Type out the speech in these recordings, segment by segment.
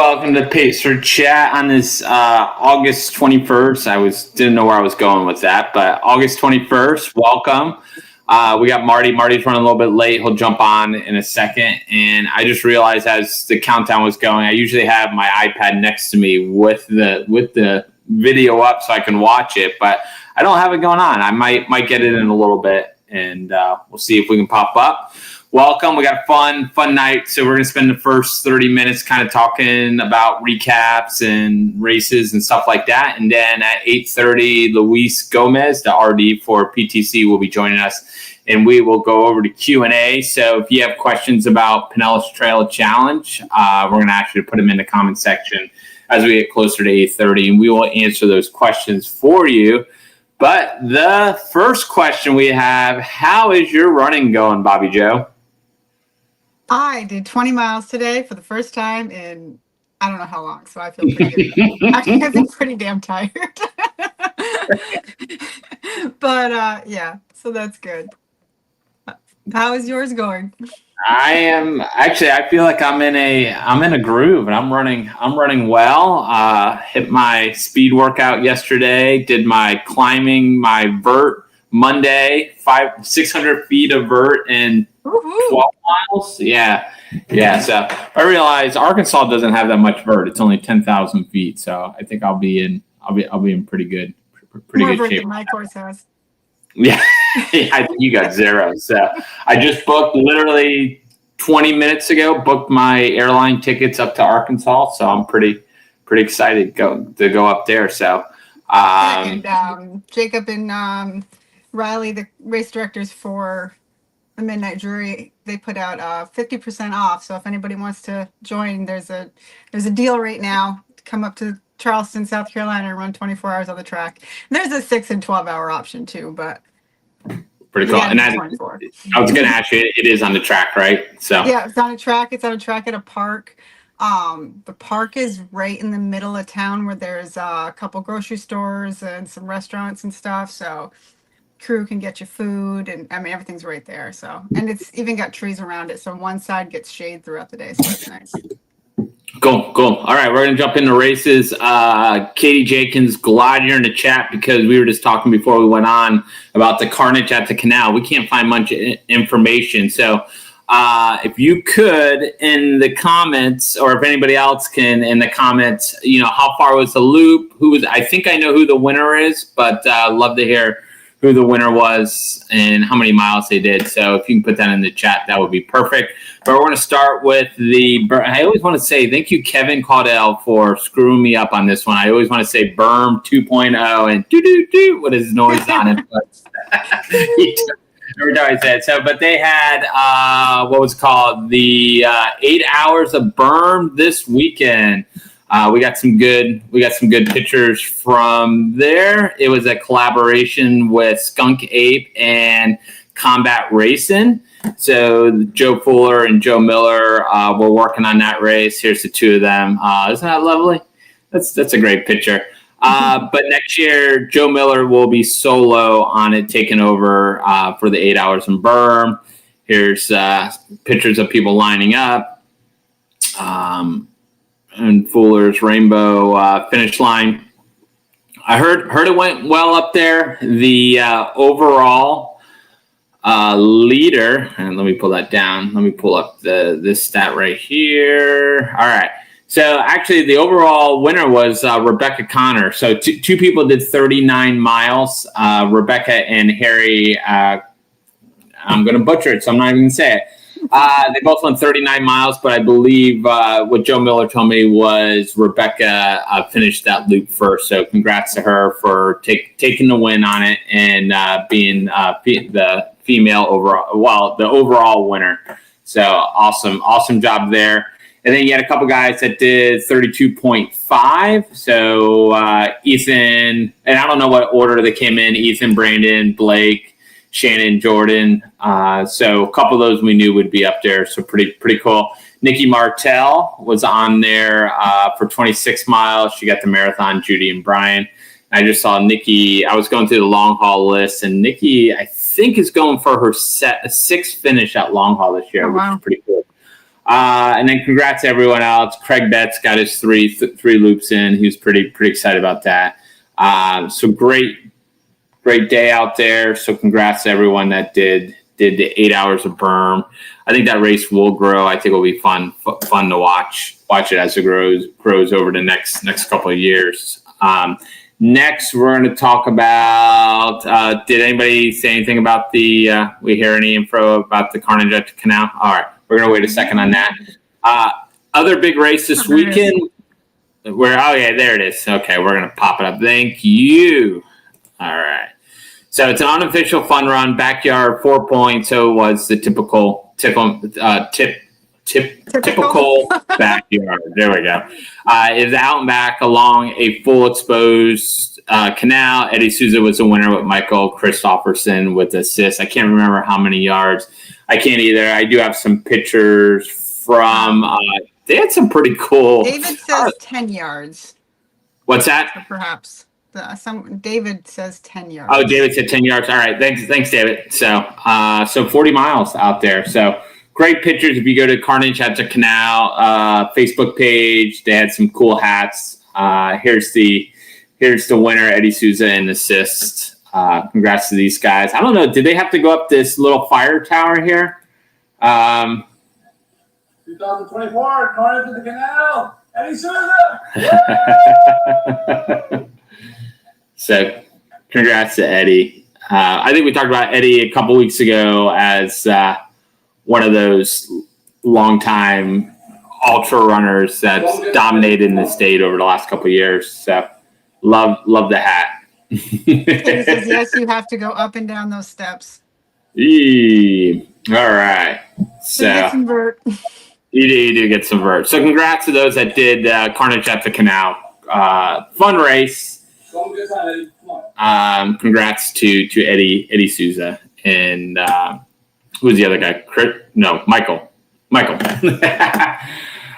welcome to Pacer Chat on this August 21st. Didn't know where I was going with that, but August 21st, welcome. We got Marty. Marty's running a little bit late. He'll jump on in a second. And I just realized as the countdown was going, I usually have my iPad next to me with the video up so I can watch it, but I don't have it going on. I might get it in a little bit, and we'll see if we can pop up. Welcome. We got a fun night. So we're going to spend the first 30 minutes kind of talking about recaps and races and stuff like that. And then at 8:30, Luis Gomez, the RD for PTC, will be joining us, and we will go over to Q&A. So if you have questions about Pinellas Trail Challenge, we're going to ask you to put them in the comment section as we get closer to 8:30, and we will answer those questions for you. But the first question we have, how is your running going, Bobby Joe? I did 20 miles today for the first time in I don't know how long, so I feel pretty good. Actually, I've been pretty damn tired. But yeah, so that's good. How is yours going? I feel like I'm in a groove, and I'm running well. Hit my speed workout yesterday, did my climbing, my vert Monday, 600 feet of vert and 12 miles. Yeah. So I realized Arkansas doesn't have that much vert. It's only 10,000 feet. So I think I'll be in pretty good shape. Than my course has. Yeah. I think you got zero. So I just booked literally 20 minutes ago, booked my airline tickets up to Arkansas. So I'm pretty excited to go up there. So, Jacob and, Riley, the race directors for the Midnight Jury, they put out 50% off. So if anybody wants to join, there's a deal right now to come up to Charleston, South Carolina, and run 24 hours on the track. There's a 6 and 12 hour option too, but pretty cool. And I was going to ask you, it is on the track, right? So yeah, it's on a track. It's on a track at a park. The park is right in the middle of town where there's a couple grocery stores and some restaurants and stuff. So crew can get you food, and I mean everything's right there. So, and it's even got trees around it, so one side gets shade throughout the day, so that's nice. Cool. All right, we're gonna jump into races. Katie Jenkins, glad you're in the chat because we were just talking before we went on about the carnage at the canal. We can't find much information, so if you could in the comments, or if anybody else can in the comments, how far was the loop? I think I know who the winner is, but love to hear who the winner was and how many miles they did. So if you can put that in the chat, that would be perfect. But we're going to start with I always want to say thank you, Kevin Caudell, for screwing me up on this one. I always want to say Berm 2.0 and do with his noise on it. But every time I say it. So, but they had what was called the 8 hours of Berm this weekend. We got some good pictures from there. It was a collaboration with Skunk Ape and Combat Racing. So Joe Fuller and Joe Miller were working on that race. Here's the two of them. Isn't that lovely? That's a great picture. But next year, Joe Miller will be solo on it, taking over for the 8 hours in Berm. Here's pictures of people lining up. And Fuller's rainbow finish line. I heard it went well up there. The overall leader, and let me pull that down. Let me pull up this stat right here. All right. So actually, the overall winner was Rebecca Connor. So two people did 39 miles. Rebecca and Harry. I'm going to butcher it, so I'm not even going to say it. They both won 39 miles, but I believe what Joe Miller told me was Rebecca finished that loop first. So congrats to her for taking the win on it and being the female the overall winner. So awesome job there. And then you had a couple guys that did 32.5. So Ethan, and I don't know what order they came in, Ethan, Brandon, Blake, Shannon, Jordan. So a couple of those we knew would be up there. So pretty cool. Nikki Martell was on there for 26 miles. She got the marathon, Judy and Brian. I just saw Nikki. I was going through the long haul list, and Nikki, I think, is going for her sixth finish at long haul this year, which is pretty cool. And then congrats to everyone else. Craig Betts got his three loops in. He was pretty excited about that. So great day out there. So congrats to everyone that did the 8 hours of berm. I think that race will grow. I think it'll be fun to watch it as it grows over the next couple of years. Next, we're going to talk about. Did anybody say anything about we hear any info about the Carnage at the Canal? All right, we're going to wait a second on that. Other big race this weekend. There it is. Okay, we're going to pop it up. Thank you. All right. So it's an unofficial fun run, backyard 4 points. So it was the typical backyard. There we go. It was out and back along a full exposed canal. Eddie Souza was the winner with Michael Christopherson with assist. I can't remember how many yards. I can't either. I do have some pictures from. They had some pretty cool. David says 10 yards. What's that? So perhaps. David says 10 yards. Oh, David said 10 yards. All right. Thanks, David. So 40 miles out there. So great pictures. If you go to Carnage at the Canal Facebook page, they had some cool hats. Here's the winner, Eddie Souza, and assist. Congrats to these guys. I don't know. Did they have to go up this little fire tower here? 2024, Carnage at the Canal, Eddie Souza. So, congrats to Eddie. I think we talked about Eddie a couple weeks ago as one of those longtime ultra runners that's dominated in the state over the last couple of years. So, love the hat. He says, yes, you have to go up and down those steps. All right. So, get some vert. You do get some vert. So, congrats to those that did Carnage at the Canal. Fun race. Congrats to Eddie Souza and who's the other guy? Michael.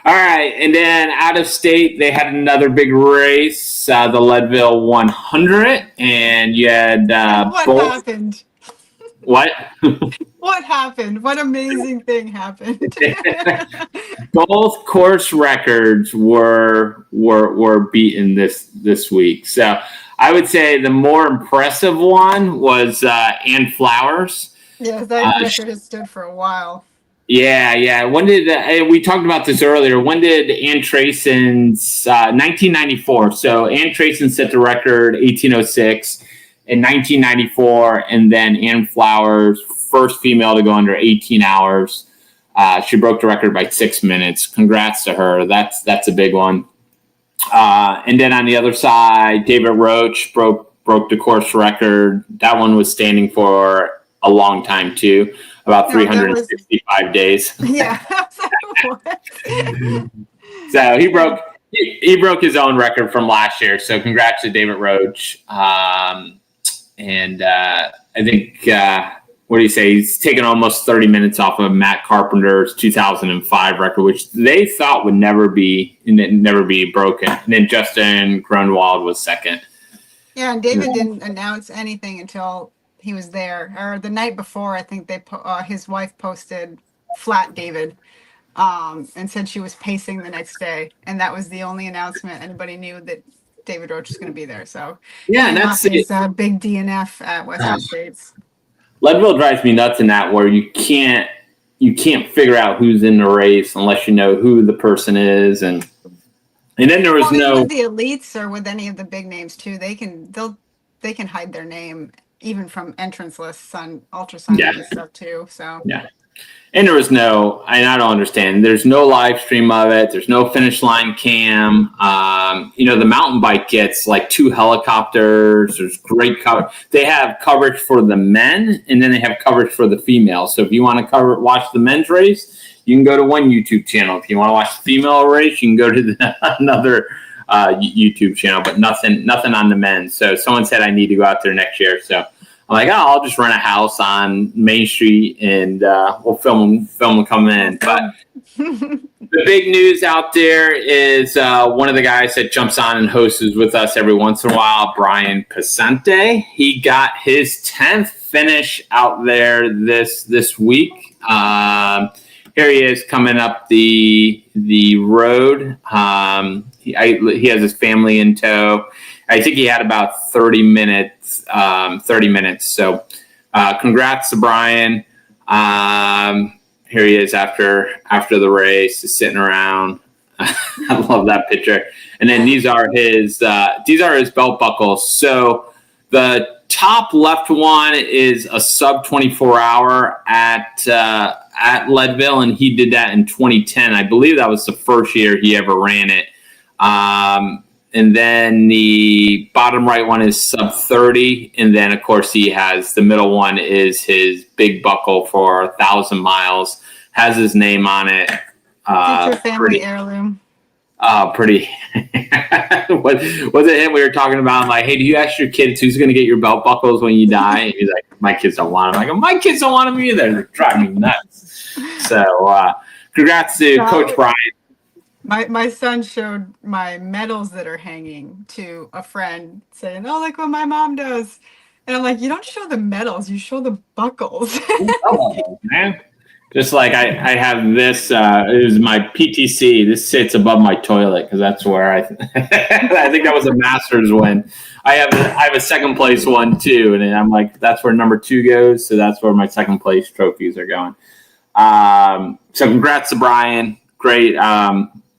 All right, and then out of state they had another big race, the Leadville 100, and you had what happened? What? What happened? What amazing thing happened? Both course records were beaten this week. So I would say the more impressive one was Ann Flowers. Yeah, that record has stood for a while. Yeah. When did we talked about this earlier? When did Ann Trayson's 1994? So Ann Trayson set the record 1806 in 1994, and then Ann Flowers, first female to go under 18 hours. She broke the record by 6 minutes. Congrats to her. That's a big one. And then on the other side, David Roach broke the course record. That one was standing for a long time too, about 365 days. Yeah. So he broke his own record from last year. So congrats to David Roach. And I think, what do you say? He's taken almost 30 minutes off of Matt Carpenter's 2005 record, which they thought would never be broken. And then Justin Grunwald was second. Yeah, and David didn't announce anything until he was there, or the night before. I think his wife posted flat David, and said she was pacing the next day, and that was the only announcement anybody knew that David Roach was going to be there. So yeah, and that's his big DNF at Western States. Leadville drives me nuts in that where you can't figure out who's in the race unless you know who the person is, and then there was with the elites or with any of the big names too. They can hide their name even from entrance lists on ultrasound and stuff too. So yeah. And there was and I don't understand, there's no live stream of it. There's no finish line cam. The mountain bike gets like 2 helicopters. There's great cover. They have coverage for the men, and then they have coverage for the females. So if you want to watch the men's race, you can go to one YouTube channel. If you want to watch the female race, you can go to another YouTube channel, but nothing on the men. So someone said I need to go out there next year. So I'm like, I'll just rent a house on Main Street and we'll film them come in. But the big news out there is one of the guys that jumps on and hosts with us every once in a while, Brian Pasente. He got his 10th finish out there this week. here he is coming up the road. He has his family in tow. I think he had about 30 minutes. So congrats to Brian. Here he is after the race, just sitting around. I love that picture. And then these are his belt buckles. So the top left one is a sub 24 hour at Leadville, and he did that in 2010. I believe that was the first year he ever ran it. And then the bottom right one is sub 30. And then, of course, he has the middle one is his big buckle for 1,000 miles. Has his name on it. It's your family heirloom. Pretty. Was it him we were talking about? I'm like, hey, do you ask your kids who's going to get your belt buckles when you die? And he's like, my kids don't want them. I go, my kids don't want them either. They're driving me nuts. So congrats to Coach Brian. My son showed my medals that are hanging to a friend saying, oh, look what my mom does. And I'm like, you don't show the medals, you show the buckles. Oh, man. Just like I have this, it was my PTC. This sits above my toilet because that's where I think that was a Masters win. I have a second place one too, and I'm like, that's where number 2 goes. So that's where my second place trophies are going. So congrats to Brian. Great.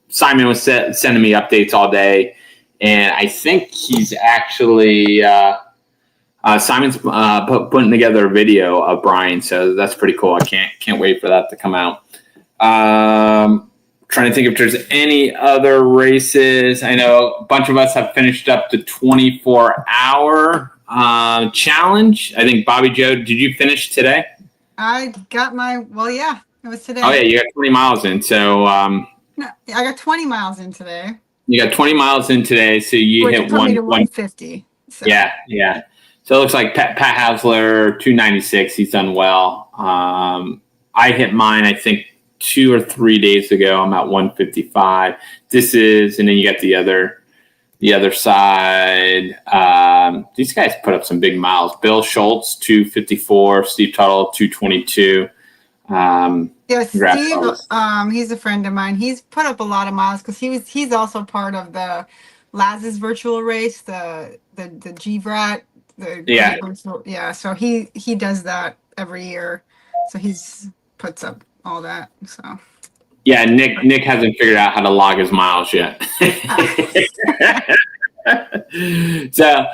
Simon was sending me updates all day, and I think he's actually Simon's putting together a video of Brian, so that's pretty cool. I can't wait for that to come out. Trying to think if there's any other races. I know a bunch of us have finished up the 24-hour challenge. I think Bobby Joe, did you finish today? I got it was today. Oh yeah, you got 20 miles in. So no, I got 20 miles in today. You got 20 miles in today, so you Which hit put me to 150. So. Yeah. So it looks like Pat Hasler, 296. He's done well. I hit mine, I think, 2 or 3 days ago. I'm at 155. And then you got the other side. These guys put up some big miles. Bill Schultz, 254. Steve Tuttle, 222. Yeah, Steve, he's a friend of mine. He's put up a lot of miles because he's also part of the Laz's virtual race, the GVRAT. So he does that every year. So he's puts up all that. So yeah, Nick hasn't figured out how to log his miles yet. So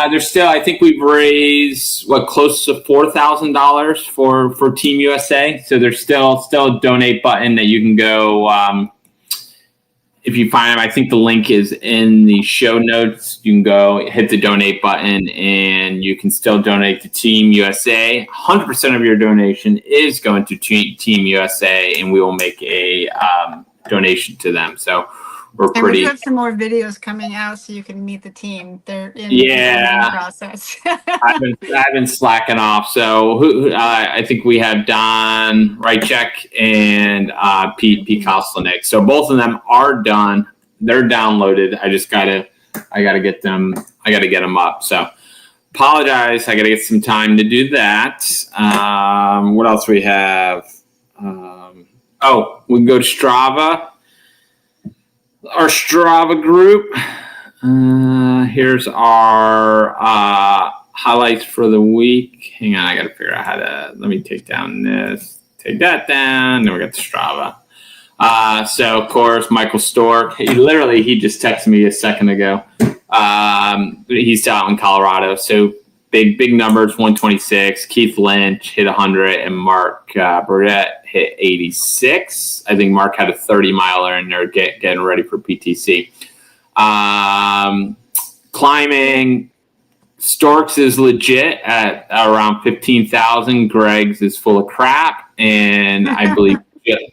there's still, I think we've raised close to $4,000 for Team USA. So there's still a donate button that you can go. If you find them, I think the link is in the show notes. You can go hit the donate button and you can still donate to Team USA. 100% of your donation is going to Team USA, and we will make a donation to them. So we're pretty. We have some more videos coming out so you can meet the team. They're in the process. I've been slacking off. So I think we have Don Rychek and Pete Kostelnik. So both of them are done. They're downloaded. I gotta get them. I gotta get them up. So apologize. I gotta get some time to do that. What else we have? We can go to Strava. Our Strava group. Here's our highlights for the week. Hang on, I got to figure out how to. Let me take down this. Take that down. Then we got the Strava. So of course, Michael Stork. He just texted me a second ago. He's out in Colorado. So big numbers. 126. Keith Lynch hit 100, and Mark Burdett hit 86. I think Mark had a 30-miler in there getting ready for PTC. Climbing, Storks is legit at around 15,000. Greg's is full of crap, and I believe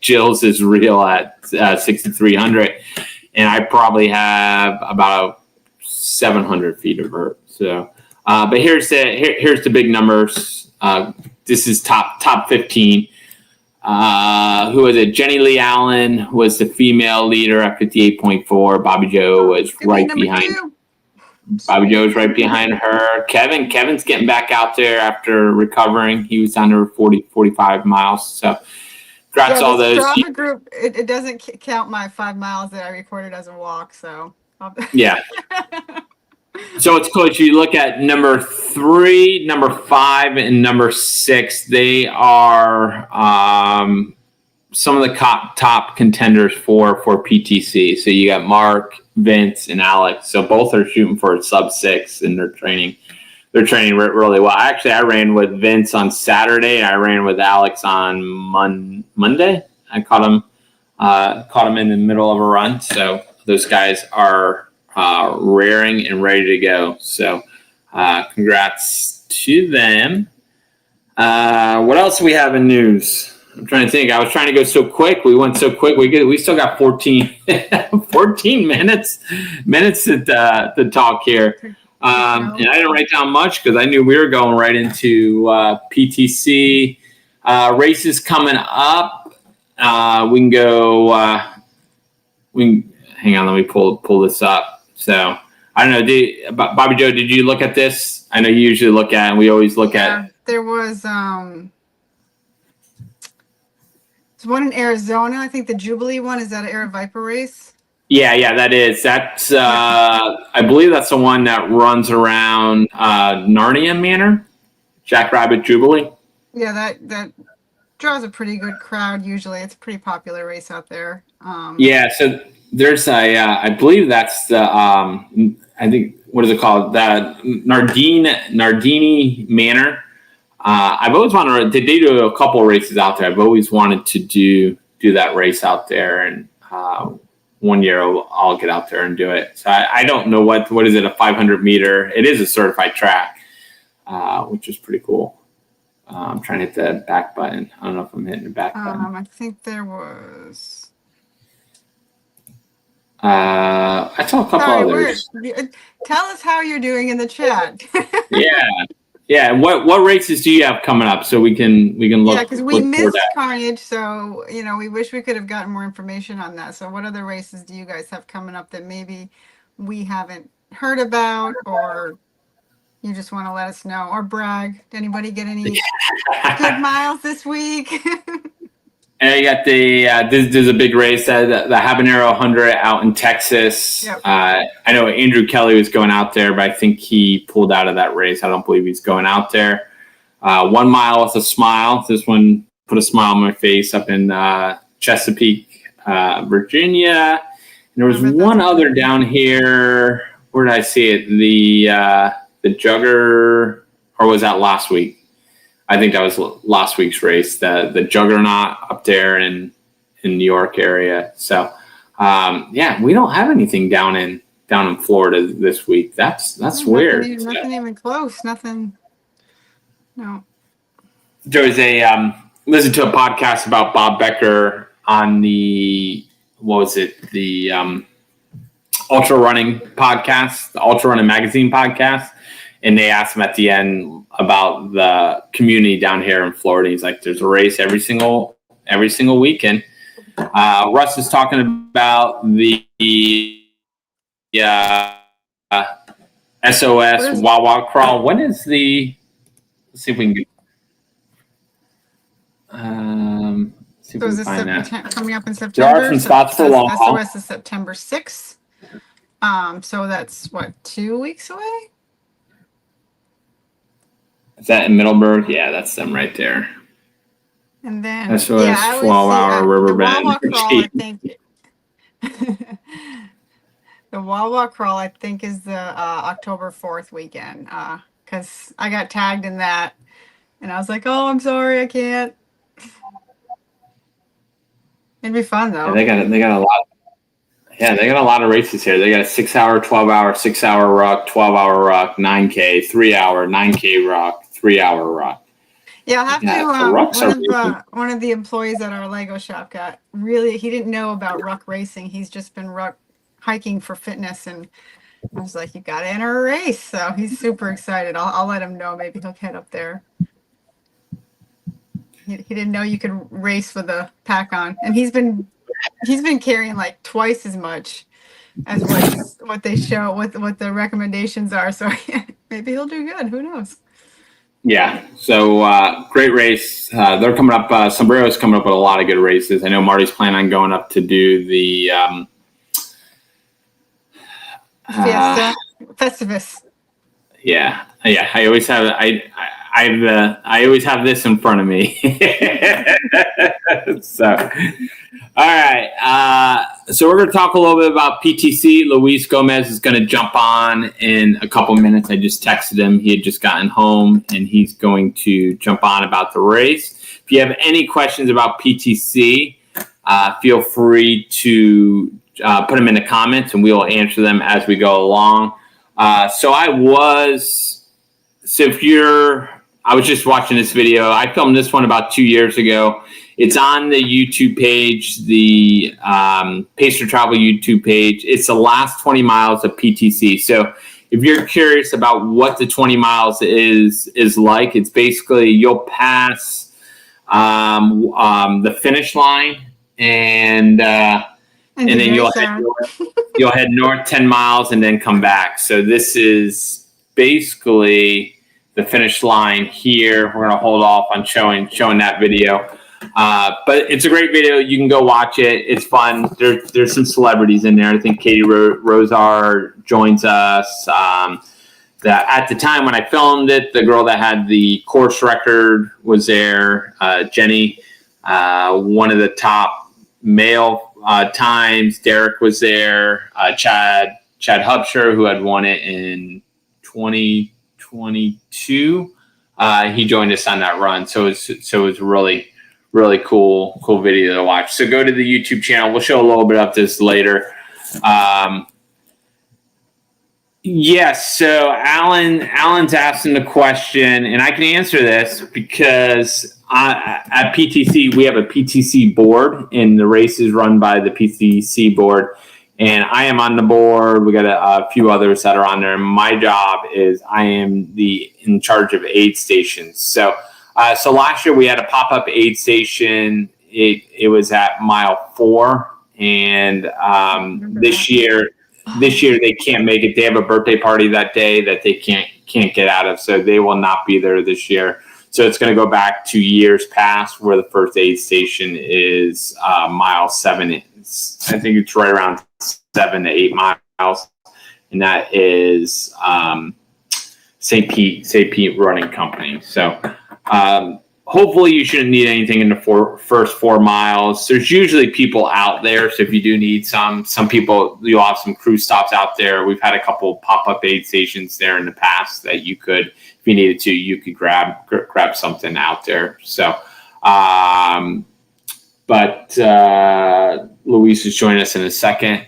Jill's is real at 6,300. And I probably have about 700 feet of vert. So, but here's the big numbers. This is top 15. Who was it? Jenny Lee Allen was the female leader at 58.4. Bobby Joe was right behind. Bobby Joe was right behind her. Kevin's getting back out there after recovering. He was under 45 miles. So Congrats Yeah, all the those. Strava group, it doesn't count my 5 miles that I recorded as a walk, so. Yeah. So it's cool. You look at number 3, number 5, and number 6. They are some of the top contenders for PTC. So you got Mark, Vince, and Alex. So both are shooting for a sub 6, and they're training. They're training really well. Actually, I ran with Vince on Saturday, and I ran with Alex on Monday. I caught him in the middle of a run. So those guys are raring and ready to go. So congrats to them. What else do we have in news? I'm trying to think. I was trying to go so quick. We went so quick. We still got 14 minutes to talk here. And I didn't write down much because I knew we were going right into PTC races coming up. We can go. Hang on. Let me pull this up. So I don't know. Bobby Joe, did you look at this? I know you usually look at, and we always look at. There was one in Arizona. I think the Jubilee one is that an Air Viper race. Yeah, that is. That's I believe that's the one that runs around Narnia Manor, Jackrabbit Jubilee. Yeah, that draws a pretty good crowd usually. It's a pretty popular race out there. Yeah, so there's I believe that's the I think, what is it called? The Nardini Manor. I've always wanted to. They do a couple of races out there. I've always wanted to do that race out there, and one year I'll get out there and do it. So I don't know what is it, a 500 meter. It is a certified track, which is pretty cool. I'm trying to hit the back button. I don't know if I'm hitting the back button. I think there was. I saw a couple others. Tell us how you're doing in the chat. Yeah. What races do you have coming up so we can look? Yeah, because we missed Carnage, so we wish we could have gotten more information on that. So what other races do you guys have coming up that maybe we haven't heard about, or you just want to let us know or brag? Did anybody get any good miles this week? And you got there's a big race, the Habanero 100 out in Texas. Yep. I know Andrew Kelly was going out there, but I think he pulled out of that race. I don't believe he's going out there. 1 mile with a smile. This one put a smile on my face up in Chesapeake, Virginia. And there was one other down here. Where did I see it? The Jugger, or was that last week? I think that was last week's race, the Juggernaut up there in New York area. So, we don't have anything down in Florida this week. That's weird. Nothing even close. Nothing. No. There was listened to a podcast about Bob Becker on the Ultra Running podcast, the Ultra Running Magazine podcast. And they asked him at the end about the community down here in Florida. He's like, "There's a race every single weekend." Russ is talking about the SOS Wawa Crawl. When is the? Let's see if we can. See if So we is can find that. coming up in September? There are some spots for long haul. SOS is September 6th. So that's what, 2 weeks away? Is that in Middleburg? Yeah, that's them right there. And then SOS 12-hour Riverbend. The Wawa Crawl, I think. The Wawa Crawl, I think, is the October 4th weekend. Because I got tagged in that, and I was like, "Oh, I'm sorry, I can't." It'd be fun though. Yeah, they got a lot. Yeah, they got a lot of races here. They got a 6-hour, 12-hour, 6-hour ruck, 12-hour ruck, 9K, 3-hour, 9K ruck, 3-hour ruck. Yeah, I'll have to. One of the employees at our Lego shop he didn't know about ruck racing. He's just been ruck hiking for fitness, and I was like, "You got to enter a race." So he's super excited. I'll let him know. Maybe he'll head up there. He didn't know you could race with a pack on, and he's been carrying like twice as much as what they show, what the recommendations are. So maybe he'll do good. Who knows? Yeah. So great race. They're coming up. Sombrero's coming up with a lot of good races. I know Marty's planning on going up to do the Fiesta, Festivus. Yeah. I always have I always have this in front of me. So, all right. So we're going to talk a little bit about PTC. Luis Gomez is going to jump on in a couple minutes. I just texted him. He had just gotten home, and he's going to jump on about the race. If you have any questions about PTC, feel free to put them in the comments, and we will answer them as we go along. I was just watching this video. I filmed this one about 2 years ago. It's on the YouTube page, the Pacer Travel YouTube page. It's the last 20 miles of PTC. So if you're curious about what the 20 miles is like, it's basically you'll pass the finish line and then you'll head north 10 miles and then come back. So this is basically the finish line here. We're going to hold off on showing that video. But it's a great video. You can go watch it. It's fun. There's some celebrities in there. I think Katie Rosar joins us. That at the time when I filmed it, the girl that had the course record was there. Jenny, one of the top male times. Derek was there. Chad Hubsher, who had won it in 2022. He joined us on that run. So it was really cool video to watch. So go to the YouTube channel. We'll show a little bit of this later. Yes. So Alan's asking the question, and I can answer this because at PTC, we have a PTC board, and the race is run by the PTC board. And I am on the board. We got a few others that are on there. My job is I am in charge of aid stations. So last year we had a pop-up aid station. It was at mile 4, and this year they can't make it. They have a birthday party that day that they can't get out of, so they will not be there this year. So it's going to go back to years past, where the first aid station is mile 7. I think it's right around 7 to 8 miles, and that is St. Pete Running Company. So hopefully you shouldn't need anything in the first 4 miles. There's usually people out there, so if you do need some people, you'll have some crew stops out there. We've had a couple pop-up aid stations there in the past that you could, if you needed to, you could grab something out there. So but Luis is joining us in a second.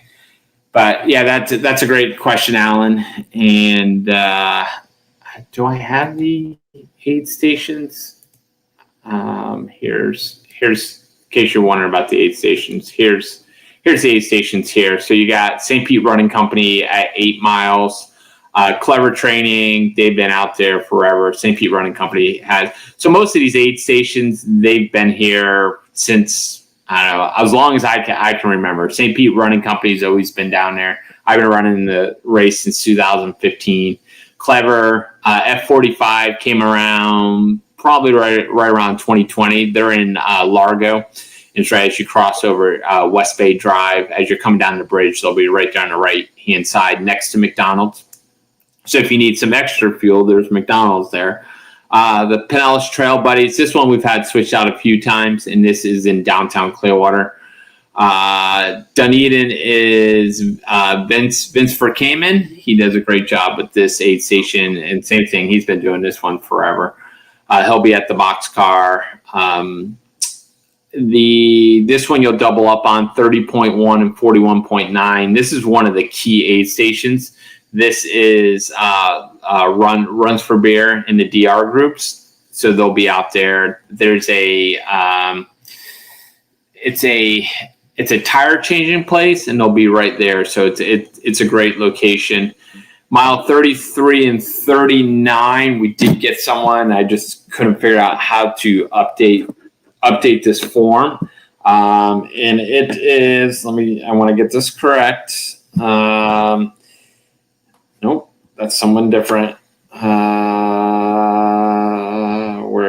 But yeah, that's a great question, Alan. And do I have the aid stations? Here's in case you're wondering about the aid stations. Here's the aid stations here. So you got St. Pete Running Company at 8 miles. Clever Training, they've been out there forever. St. Pete Running Company has. So most of these aid stations, they've been here since, I don't know, as long as I can remember. St. Pete Running Company's always been down there. I've been running the race since 2015. Clever, F45 came around probably right around 2020. They're in Largo. It's right as you cross over West Bay Drive. As you're coming down the bridge, they'll be right down the right-hand side next to McDonald's. So if you need some extra fuel, there's McDonald's there. The Pinellas Trail Buddies, this one we've had switched out a few times, and this is in downtown Clearwater. Dunedin is Vince Verkaman. He does a great job with this aid station, and same thing, he's been doing this one forever. He'll be at the boxcar. This one you'll double up on 30.1 and 41.9. This is one of the key aid stations. This is Runs for Beer in the DR groups, so they'll be out there. There's it's a tire changing place, and they'll be right there. So it's a great location. Mile 33 and 39, we did get someone. I just couldn't figure out how to update this form, and it is. I want to get this correct. Nope, that's someone different.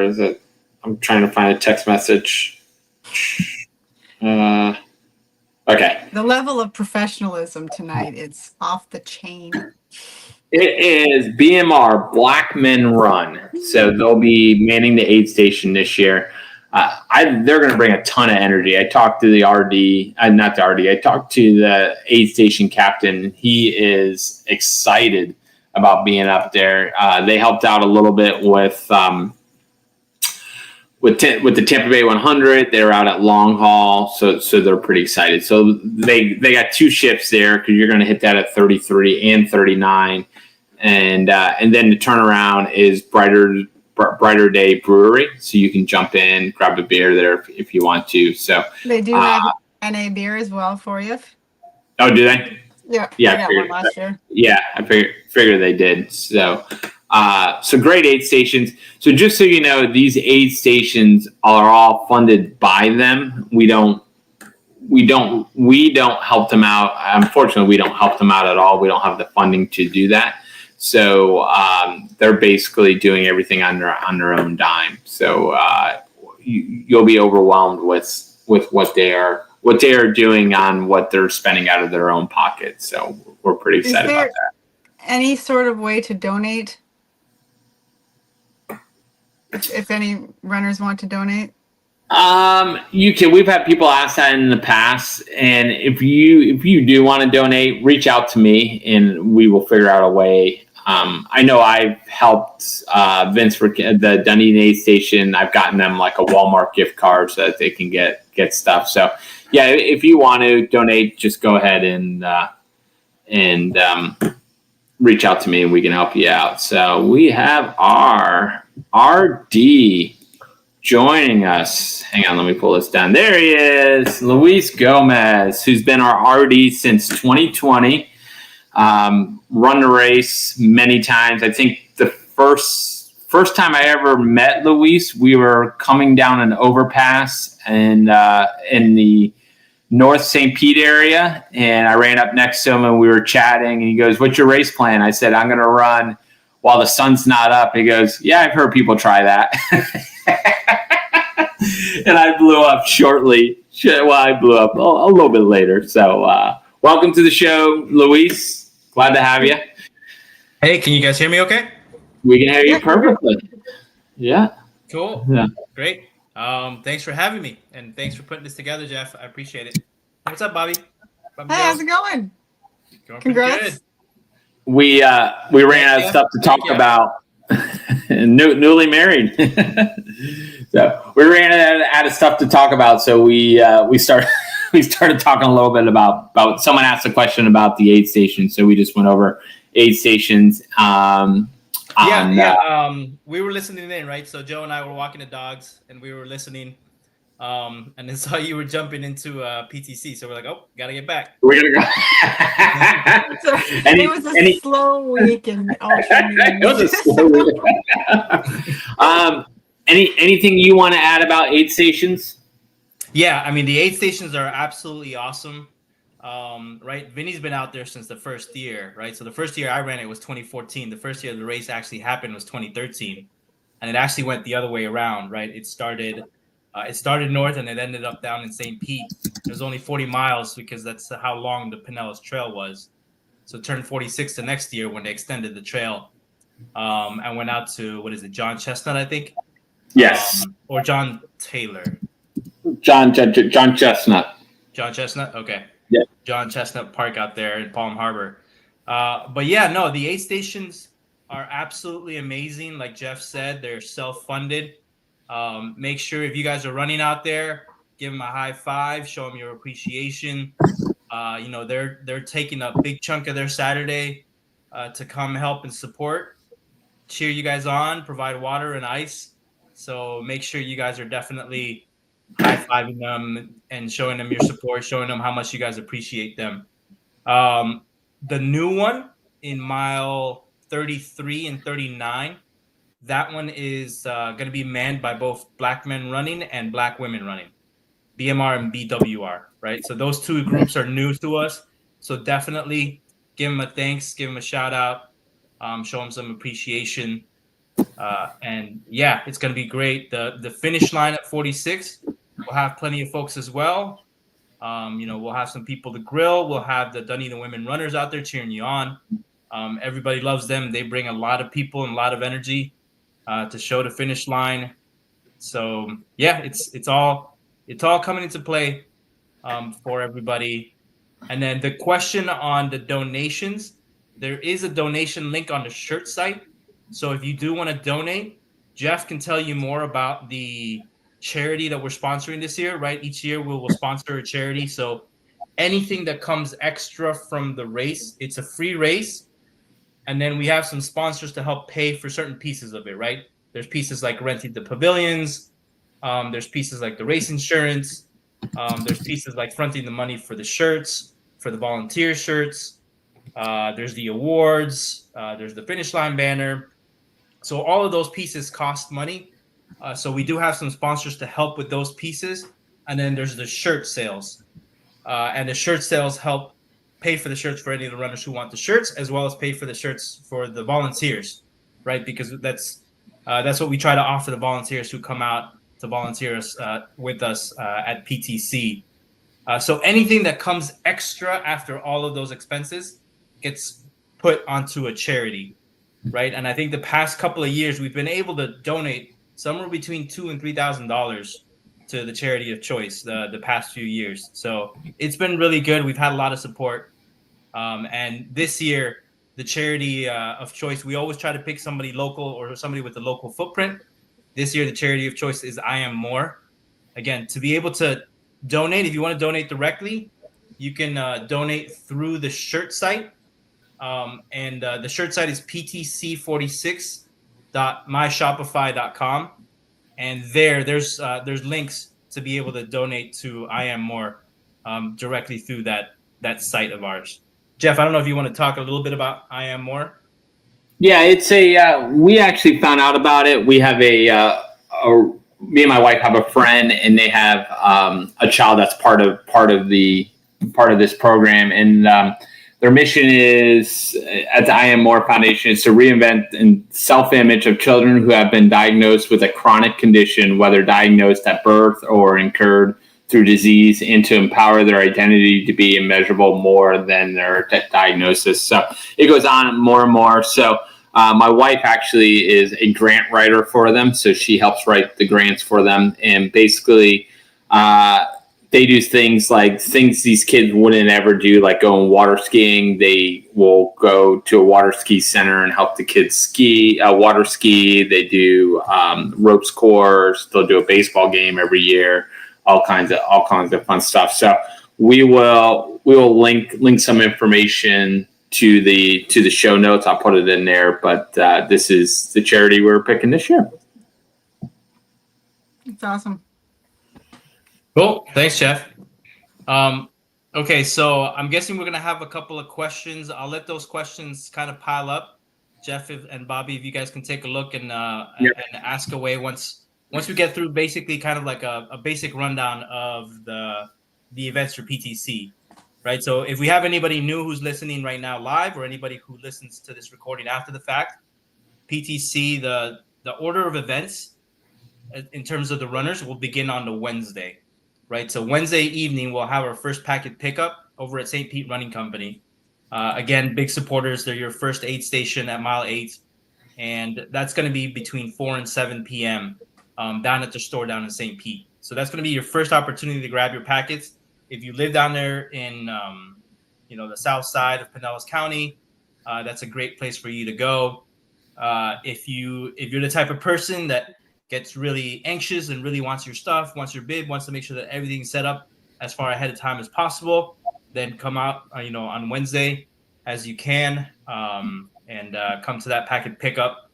is it? I'm trying to find a text message. Okay. The level of professionalism tonight is off the chain. It is BMR Black Men Run. So they'll be manning the aid station this year. They're going to bring a ton of energy. I talked to the RD, not the RD. I talked to the aid station captain. He is excited about being up there. They helped out a little bit with the Tampa Bay 100. They're out at Long Haul, so they're pretty excited. So they got two shifts there because you're going to hit that at 33 and 39, and then the turnaround is Brighter Day Brewery, so you can jump in, grab a beer there if you want to. So they do have NA beer as well for you. Oh, do they? Yeah, yeah. I got one last year. Yeah, I figured they did. So great aid stations. So just so you know, these aid stations are all funded by them. We don't help them out. Unfortunately, we don't help them out at all. We don't have the funding to do that. So they're basically doing everything on their own dime. So you'll be overwhelmed with what they are doing on what they're spending out of their own pocket. So we're pretty excited about that. Any sort of way to donate? If any runners want to donate? You can. We've had people ask that in the past, and if you do want to donate, reach out to me, and we will figure out a way. I know I've helped Vince for the Dunedin aid station. I've gotten them like a Walmart gift card so that they can get stuff. So yeah, if you want to donate, just go ahead and reach out to me, and we can help you out. So we have our RD joining us. Hang on, let me pull this down. There he is, Luis Gomez, who's been our RD since 2020. Run the race many times. I think the first time I ever met Luis, we were coming down an overpass in the North St. Pete area, and I ran up next to him and we were chatting, and he goes, "What's your race plan?" I said, "I'm going to run while the sun's not up." He goes, "Yeah, I've heard people try that." And I blew up shortly. Well, I blew up a little bit later. So welcome to the show, Luis. Glad to have you. Hey, can you guys hear me okay? We can hear you perfectly. Yeah. Cool. Yeah. Great. Thanks for having me, and thanks for putting this together, Jeff. I appreciate it. What's up, Bobby? Hey, how's it going? Going Congrats. pretty good. We ran out of stuff to talk about. Newly married. So we ran out of stuff to talk about. So we started talking a little bit about someone asked a question about the aid station. So we just went over aid stations. We were listening in, right? So Joe and I were walking the dogs, and we were listening, and then saw you were jumping into PTC. So we're like, "Oh, gotta get back." We're gonna go. It was a slow week in Ultra. It was a slow week. Anything you want to add about aid stations? Yeah, I mean, the aid stations are absolutely awesome. Right, Vinny's been out there since the first year, right? So the first year I ran it was 2014. The first year the race actually happened was 2013, and it actually went the other way around, right? It started north and it ended up down in St. Pete. It was only 40 miles because that's how long the Pinellas Trail was. So it turned 46 the next year when they extended the trail, and went out to John Chestnut, I think. Yes. Or John Taylor. John Chestnut. John Chestnut. Okay. Yeah. John Chestnut Park out there in Palm Harbor. But yeah, no, the aid stations are absolutely amazing. Like Jeff said, they're self-funded. Make sure if you guys are running out there, give them a high five, show them your appreciation. They're taking a big chunk of their Saturday to come help and support, cheer you guys on, provide water and ice. So make sure you guys are definitely high-fiving them and showing them your support, showing them how much you guys appreciate them. The new one in mile 33 and 39, that one is going to be manned by both Black Men Running and Black Women Running, BMR and BWR, right? So those two groups are new to us. So definitely give them a thanks, give them a shout out, show them some appreciation. And yeah, it's going to be great. The finish line at 46, we'll have plenty of folks as well. We'll have some people to grill. We'll have the Dunedin women runners out there cheering you on. Everybody loves them. They bring a lot of people and a lot of energy to show the finish line. So yeah, it's all coming into play for everybody. And then the question on the donations, there is a donation link on the shirt site. So if you do want to donate, Jeff can tell you more about the charity that we're sponsoring this year, right? Each year we will sponsor a charity. So anything that comes extra from the race, it's a free race. And then we have some sponsors to help pay for certain pieces of it, right? There's pieces like renting the pavilions. There's pieces like the race insurance. There's pieces like fronting the money for the shirts, for the volunteer shirts. There's the awards. There's the finish line banner. So all of those pieces cost money. So we do have some sponsors to help with those pieces. And then there's the shirt sales. And the shirt sales help pay for the shirts for any of the runners who want the shirts, as well as pay for the shirts for the volunteers, right? Because that's what we try to offer the volunteers who come out to volunteer with us at PTC. So anything that comes extra after all of those expenses gets put onto a charity, right? And I think the past couple of years we've been able to donate somewhere between $2,000 and $3,000 to the charity of choice the past few years. So it's been really good. We've had a lot of support. And this year, the charity of choice, we always try to pick somebody local or somebody with a local footprint. This year, the charity of choice is I Am More. Again, to be able to donate, if you want to donate directly, you can donate through the shirt site. And the shirt site is ptc46.myshopify.com. And there's links to be able to donate to I Am More directly through that site of ours. Jeff, I don't know if you want to talk a little bit about I Am More. Yeah, it's we actually found out about it. We have me and my wife have a friend, and they have a child that's part of this program, and their mission is at the I Am More Foundation is to reinvent and self-image of children who have been diagnosed with a chronic condition, whether diagnosed at birth or incurred through disease, and to empower their identity to be immeasurable more than their diagnosis. So it goes on more and more. So my wife actually is a grant writer for them. So she helps write the grants for them. And basically they do things these kids wouldn't ever do, like going water skiing. They will go to a water ski center and help the kids water ski. They do ropes course. They'll do a baseball game every year. All kinds of fun stuff. So we will link some information to the show notes. I'll put it in there. But this is the charity we're picking this year. It's awesome. Cool. Thanks, Jeff. Okay, so I'm guessing we're gonna have a couple of questions. I'll let those questions kind of pile up. Jeff and Bobby, if you guys can take a look and ask away once we get through basically kind of like a basic rundown of the events for PTC, right? So if we have anybody new who's listening right now live, or anybody who listens to this recording after the fact, PTC, the order of events in terms of the runners will begin on the Wednesday, right? So Wednesday evening, we'll have our first packet pickup over at St. Pete Running Company. Again, big supporters. They're your first aid station at mile 8. And that's going to be between 4 and 7 p.m. Down at the store down in St. Pete. So that's going to be your first opportunity to grab your packets. If you live down there in, the south side of Pinellas County, that's a great place for you to go. If you're the type of person that gets really anxious and really wants your stuff, wants your bib, wants to make sure that everything's set up as far ahead of time as possible, then come out, on Wednesday as you can, and come to that packet pickup.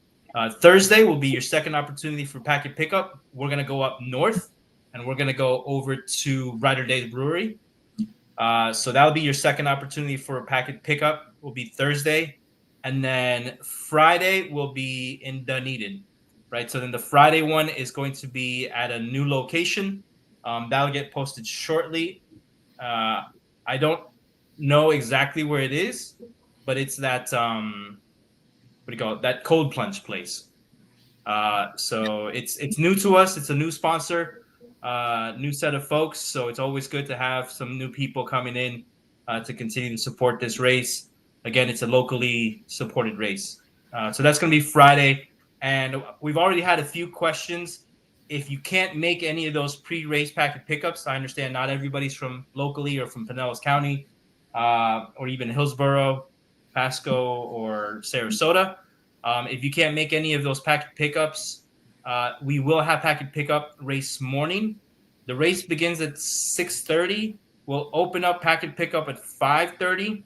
Thursday will be your second opportunity for packet pickup. We're going to go up north, and we're going to go over to Ryder Days Brewery. So that'll be your second opportunity for a packet pickup. Will be Thursday. And then Friday will be in Dunedin, right? So then the Friday one is going to be at a new location. That'll get posted shortly. I don't know exactly where it is, but it's that... what do you call it? That cold plunge place. So it's new to us. It's a new sponsor, new set of folks. So it's always good to have some new people coming in to continue to support this race. Again, it's a locally supported race. So that's going to be Friday. And we've already had a few questions. If you can't make any of those pre-race packet pickups, I understand not everybody's from locally or from Pinellas County or even Hillsborough, Pasco, or Sarasota. If you can't make any of those packet pickups, we will have packet pickup race morning. The race begins at 6:30. We'll open up packet pickup at 5:30.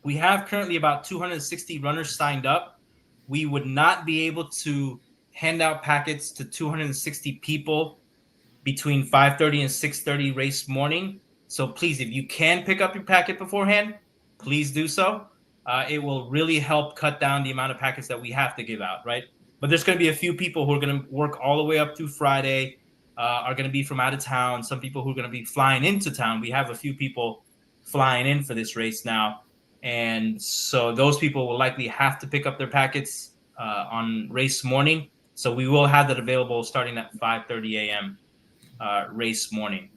We have currently about 260 runners signed up. We would not be able to hand out packets to 260 people between 5:30 and 6:30 race morning. So please, if you can pick up your packet beforehand, please do so. It will really help cut down the amount of packets that we have to give out, right? But there's going to be a few people who are going to work all the way up through Friday, are going to be from out of town. Some people who are going to be flying into town. We have a few people flying in for this race now. And so those people will likely have to pick up their packets on race morning. So we will have that available starting at 5:30 a.m. Race morning.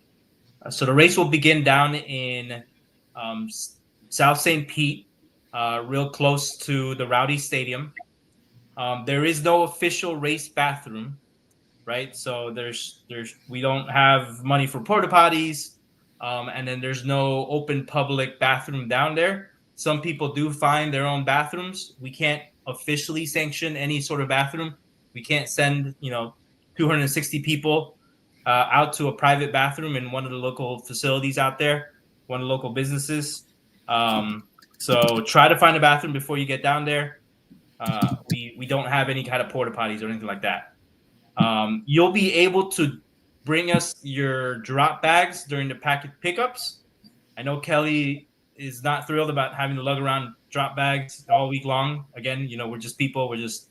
So the race will begin down in South St. Pete, real close to the Rowdy Stadium. There is no official race bathroom, right? So we don't have money for porta potties, and then there's no open public bathroom down there. Some people do find their own bathrooms. We can't officially sanction any sort of bathroom. We can't send 260 people out to a private bathroom in one of the local facilities out there, one of the local businesses. So try to find a bathroom before you get down there. We don't have any kind of porta potties or anything like that. You'll be able to bring us your drop bags during the packet pickups. I know Kelly is not thrilled about having to lug around drop bags all week long. Again, we're just people. We're just,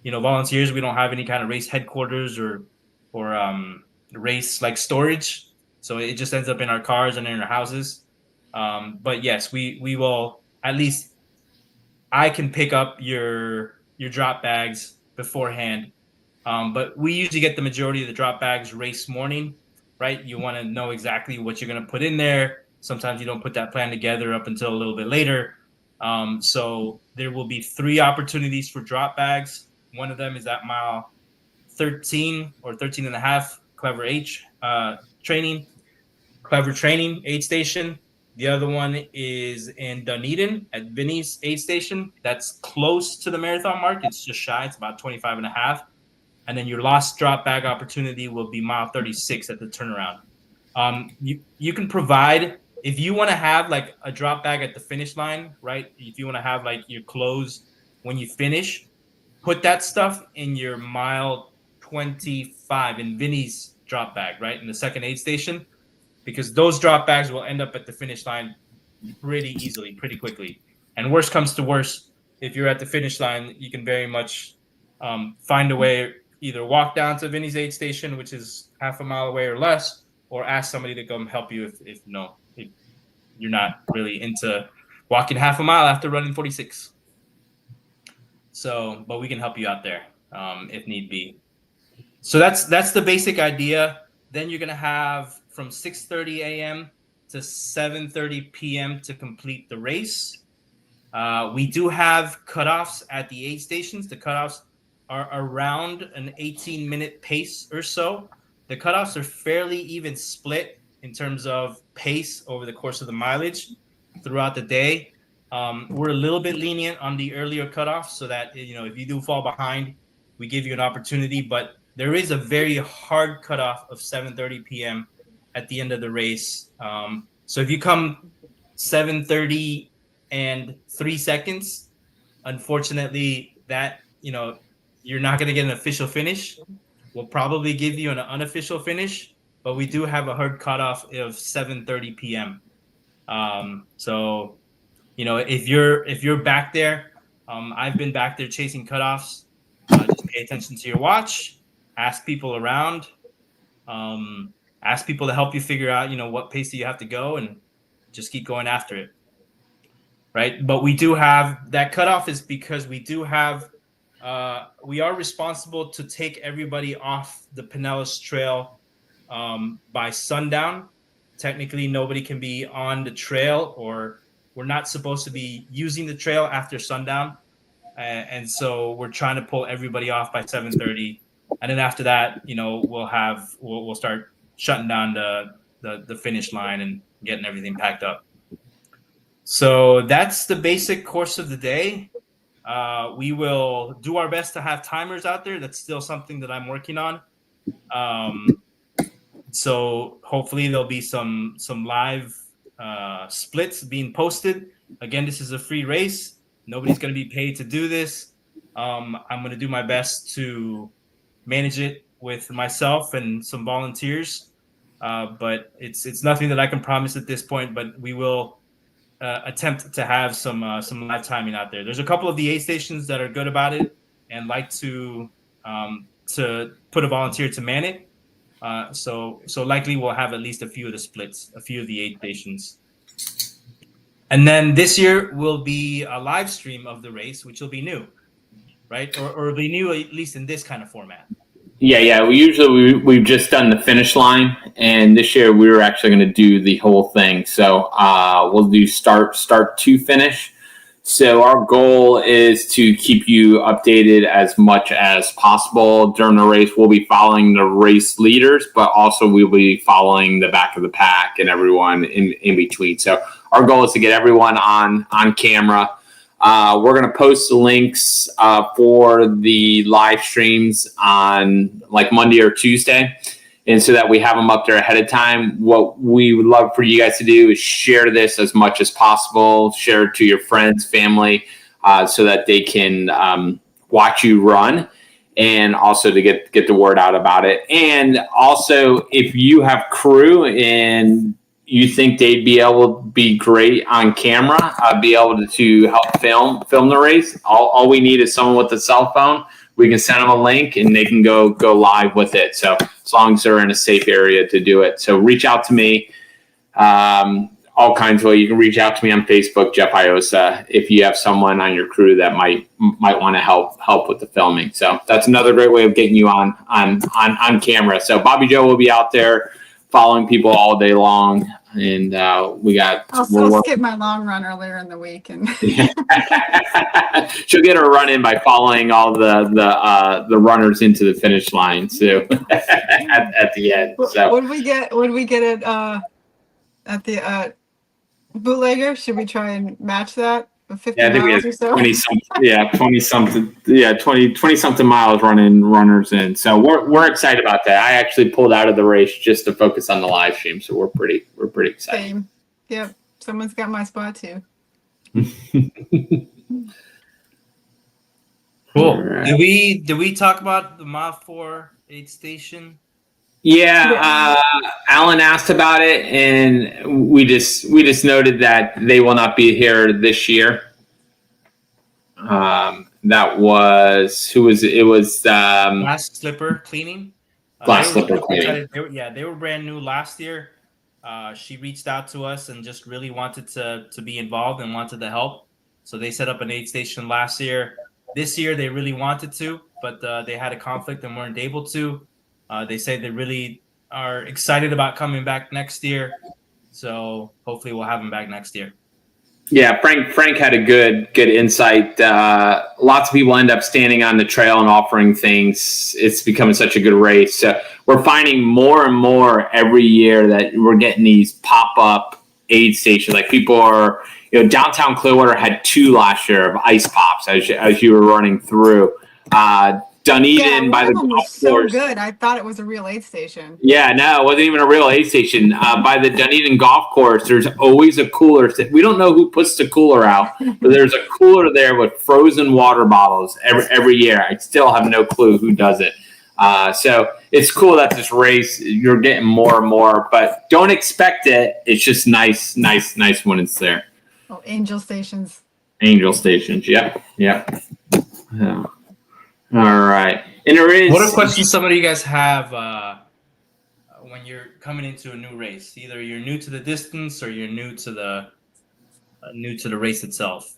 volunteers. We don't have any kind of race headquarters or race like storage. So it just ends up in our cars and in our houses. But yes, we will, at least I can pick up your drop bags beforehand. But we usually get the majority of the drop bags race morning, right? You want to know exactly what you're going to put in there. Sometimes you don't put that plan together up until a little bit later. So there will be 3 opportunities for drop bags. One of them is at mile 13 or 13 and a half, Clever Training aid station. The other one is in Dunedin at Vinny's aid station. That's close to the marathon mark. It's just shy. It's about 25 and a half. And then your last drop bag opportunity will be mile 36 at the turnaround. You can provide, if you want to have like a drop bag at the finish line, right? If you want to have like your clothes when you finish, put that stuff in your mile 25 in Vinny's drop bag, right? In the second aid station, because those drop bags will end up at the finish line pretty easily, pretty quickly. And worst comes to worst, if you're at the finish line, you can very much find a way, either walk down to Vinny's aid station, which is half a mile away or less, or ask somebody to come help you if you're not really into walking half a mile after running 46. So, but we can help you out there if need be. So that's the basic idea. Then you're going to have from 6:30 a.m. to 7:30 p.m. to complete the race. We do have cutoffs at the aid stations. The cutoffs are around an 18-minute pace or so. The cutoffs are fairly even split in terms of pace over the course of the mileage throughout the day. We're a little bit lenient on the earlier cutoffs so that, if you do fall behind, we give you an opportunity. But there is a very hard cutoff of 7:30 p.m. at the end of the race. So if you come 7:30 and 3 seconds, unfortunately, that, you're not going to get an official finish. We'll probably give you an unofficial finish, but we do have a hard cutoff of 7:30 p.m. So, if you're back there, I've been back there chasing cutoffs. Just pay attention to your watch. Ask people around. Ask people to help you figure out, what pace do you have to go, and just keep going after it. Right. But we do have that cutoff is because we do have we are responsible to take everybody off the Pinellas Trail by sundown. Technically, nobody can be on the trail, or we're not supposed to be using the trail after sundown. And so we're trying to pull everybody off by 7:30, and then after that, we'll start shutting down the finish line and getting everything packed up. So that's the basic course of the day. We will do our best to have timers out there. That's still something that I'm working on. So hopefully there'll be some live splits being posted. Again, this is a free race. Nobody's going to be paid to do this. I'm going to do my best to manage it with myself and some volunteers. But it's nothing that I can promise at this point, but we will attempt to have some live timing out there. There's a couple of the aid stations that are good about it and like to put a volunteer to man it. So likely we'll have at least a few of the splits, a few of the aid stations. And then this year will be a live stream of the race, which will be new, right? Or be new at least in this kind of format. Yeah. We've just done the finish line, and this year we were actually going to do the whole thing. So we'll do start to finish. So our goal is to keep you updated as much as possible during the race. We'll be following the race leaders, but also we'll be following the back of the pack and everyone in between. So our goal is to get everyone on camera. We're going to post the links for the live streams on like Monday or Tuesday. And so that we have them up there ahead of time. What we would love for you guys to do is share this as much as possible. Share it to your friends, family, so that they can watch you run, and also to get the word out about it. And also, if you have crew and you think they'd be able to be great on camera, be able to help film the race, all we need is someone with a cell phone. We can send them a link and they can go live with it. So as long as they're in a safe area to do it. So reach out to me all kinds of ways. You can reach out to me on Facebook, Jeff Iosa, if you have someone on your crew that might want to help with the filming. So that's another great way of getting you on camera. So Bobby Joe will be out there following people all day long. And I'll skip my long run earlier in the week, and she'll get her run in by following all the runners into the finish line too at the end. So would we get it at the bootlegger? Should we try and match that? 50 I think we miles had or so? 20 something miles running runners in. So we're excited about that. I actually pulled out of the race just to focus on the live stream. So we're pretty excited. Same. Yep. Someone's got my spot too. Cool. Right. Did we talk about the Mile 4 aid station? Yeah, Alan asked about it, and we just noted that they will not be here this year. That was who was it? It was Glass Slipper Cleaning. Glass Slipper Cleaning. They were brand new last year. She reached out to us and just really wanted to be involved and wanted to help. So they set up an aid station last year. This year they really wanted to, but they had a conflict and weren't able to. They say they really are excited about coming back next year. So hopefully we'll have them back next year. Yeah, Frank had a good insight. Lots of people end up standing on the trail and offering things. It's becoming such a good race. So we're finding more and more every year that we're getting these pop-up aid stations. Like people are, downtown Clearwater had 2 last year of ice pops as you were running through. Dunedin by the golf course. So good. I thought it was a real aid station. Yeah, no, it wasn't even a real aid station. By the Dunedin golf course, there's always a cooler. We don't know who puts the cooler out, but there's a cooler there with frozen water bottles every year. I still have no clue who does it. So it's cool that this race, you're getting more and more, but don't expect it. It's just nice when it's there. Oh, angel stations. Angel stations. Yep. Yeah. All right. And there is. What are questions some of you guys have when you're coming into a new race? Either you're new to the distance or you're new to the race itself.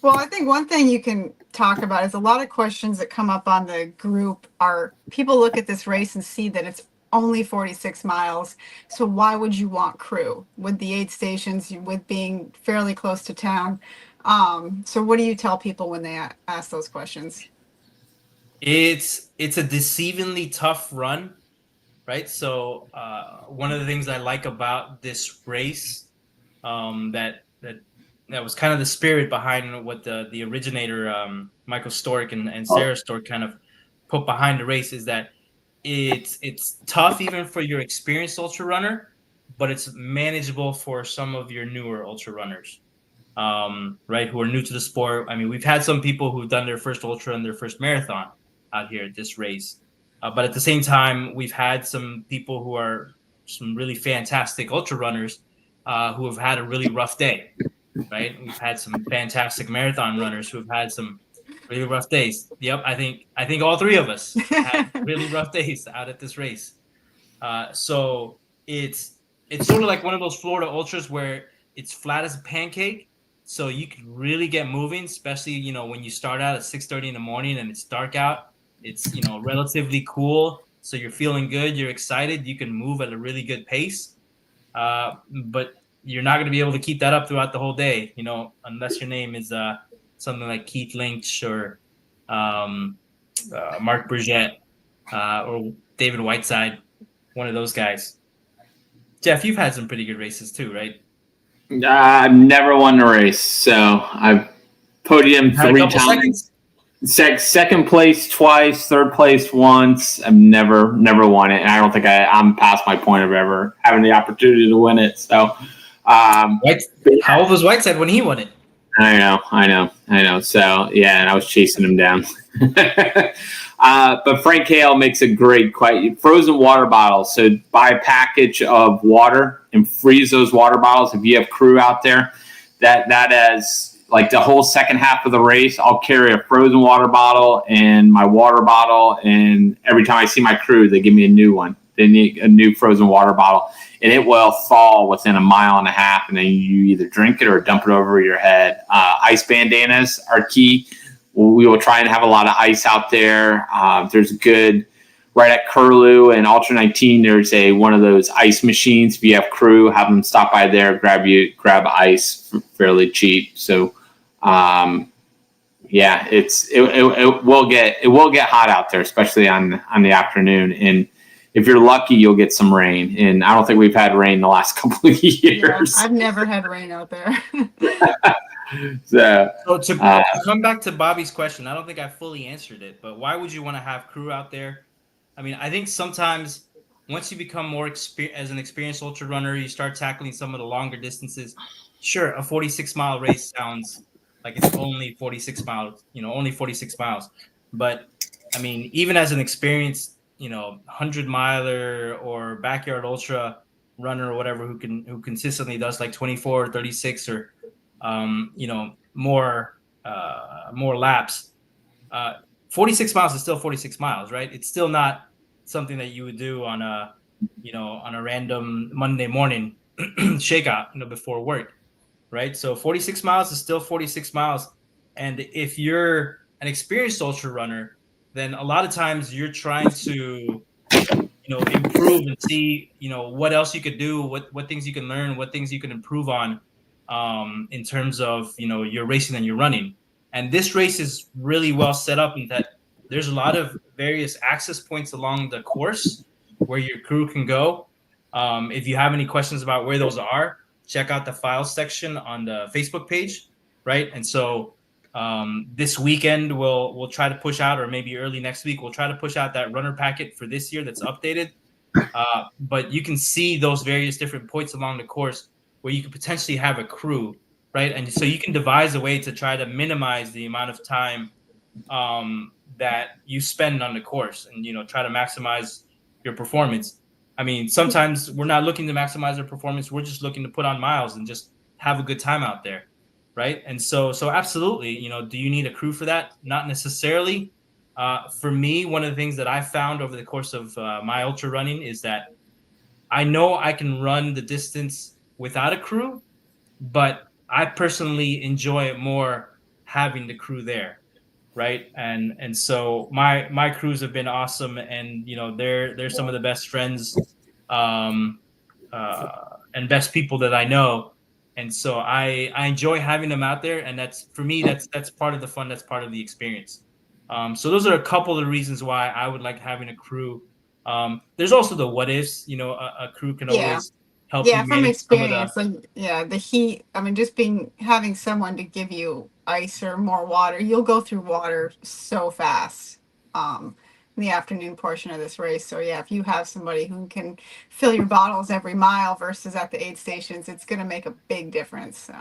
Well, I think one thing you can talk about is a lot of questions that come up on the group are people look at this race and see that it's only 46 miles. So why would you want crew with the aid stations, with being fairly close to town? So what do you tell people when they ask those questions? It's a deceivingly tough run, right? So one of the things I like about this race, that was kind of the spirit behind what the originator, Michael Stork and Sarah Stork, kind of put behind the race, is that it's tough even for your experienced ultra runner, but it's manageable for some of your newer ultra runners, right, who are new to the sport. I mean, we've had some people who've done their first ultra and their first marathon out here at this race, but at the same time, we've had some people who are some really fantastic ultra runners who have had a really rough day, right? We've had some fantastic marathon runners who have had some really rough days. Yep, I think all three of us had really rough days out at this race. So it's sort of like one of those Florida ultras where it's flat as a pancake, so you can really get moving, especially when you start out at 6:30 in the morning and it's dark out. It's relatively cool, so you're feeling good, you're excited, you can move at a really good pace. But you're not going to be able to keep that up throughout the whole day, unless your name is something like Keith Lynch or Mark Burgett or David Whiteside, one of those guys. Jeff, you've had some pretty good races too, right? I've never won a race, so I've podiumed Had a 3 couple times. seconds? Second place twice, third place once. I've never won it, and I don't think I'm past my point of ever having the opportunity to win it. So, How old was Whiteside when he won it? I know. So yeah, and I was chasing him down. But Frank Hale makes a great frozen water bottles. So buy a package of water and freeze those water bottles. If you have crew out there, that has like the whole second half of the race, I'll carry a frozen water bottle and my water bottle, and every time I see my crew, they give me a new one. They need a new frozen water bottle, and it will thaw within a mile and a half, and then you either drink it or dump it over your head. Ice bandanas are key. We will try and have a lot of ice out there. There's good right at Curlew and Ultra 19. There's one of those ice machines. If you have crew, have them stop by there, grab ice fairly cheap. So, yeah, it will get hot out there, especially on the afternoon. And if you're lucky, you'll get some rain. And I don't think we've had rain the last couple of years. Yeah, I've never had rain out there. So to come back to Bobby's question, I don't think I fully answered it, but why would you want to have crew out there? I mean, I think sometimes once you become more as an experienced ultra runner, you start tackling some of the longer distances. Sure, a 46-mile race sounds like it's only 46 miles, only 46 miles. But I mean, even as an experienced, 100-miler or backyard ultra runner or whatever who consistently does like 24 or 36 or more laps, 46 miles is still 46 miles, right? It's still not something that you would do on a random Monday morning shakeout, before work, right? So 46 miles is still 46 miles. And if you're an experienced ultra runner, then a lot of times you're trying to, improve and see, what else you could do, what things you can learn, what things you can improve on, in terms of, your racing and your running. And this race is really well set up in that there's a lot of various access points along the course where your crew can go. If you have any questions about where those are, check out the files section on the Facebook page, right? And so this weekend we'll try to push out, or maybe early next week, we'll try to push out that runner packet for this year that's updated. But you can see those various different points along the course where you could potentially have a crew, right? And so you can devise a way to try to minimize the amount of time that you spend on the course and, try to maximize your performance. I mean, sometimes we're not looking to maximize our performance. We're just looking to put on miles and just have a good time out there, right? And so absolutely, do you need a crew for that? Not necessarily. For me, one of the things that I found over the course of my ultra running is that I know I can run the distance without a crew, but I personally enjoy it more having the crew there, right? And so my crews have been awesome, and they're some of the best friends and best people that I know. And so I enjoy having them out there, and that's, for me, that's part of the fun, that's part of the experience. So those are a couple of the reasons why I would like having a crew. There's also the what ifs. A crew can Yeah. always help Yeah, you from manage some of the. experience, like the heat. I mean, just having someone to give you ice or more water, you'll go through water so fast. In the afternoon portion of this race. So yeah, if you have somebody who can fill your bottles every mile versus at the aid stations, it's going to make a big difference. So.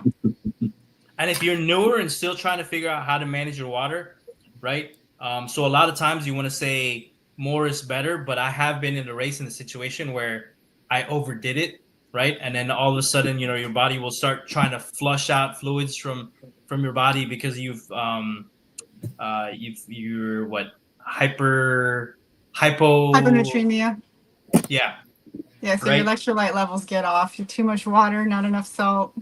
And if you're newer and still trying to figure out how to manage your water, right? So a lot of times you want to say more is better, but I have been in a race in a situation where I overdid it, right? And then all of a sudden, your body will start trying to flush out fluids from your body because you're what, Hyponatremia. Yeah. Yeah, so right? your electrolyte levels get off. You're too much water, not enough salt.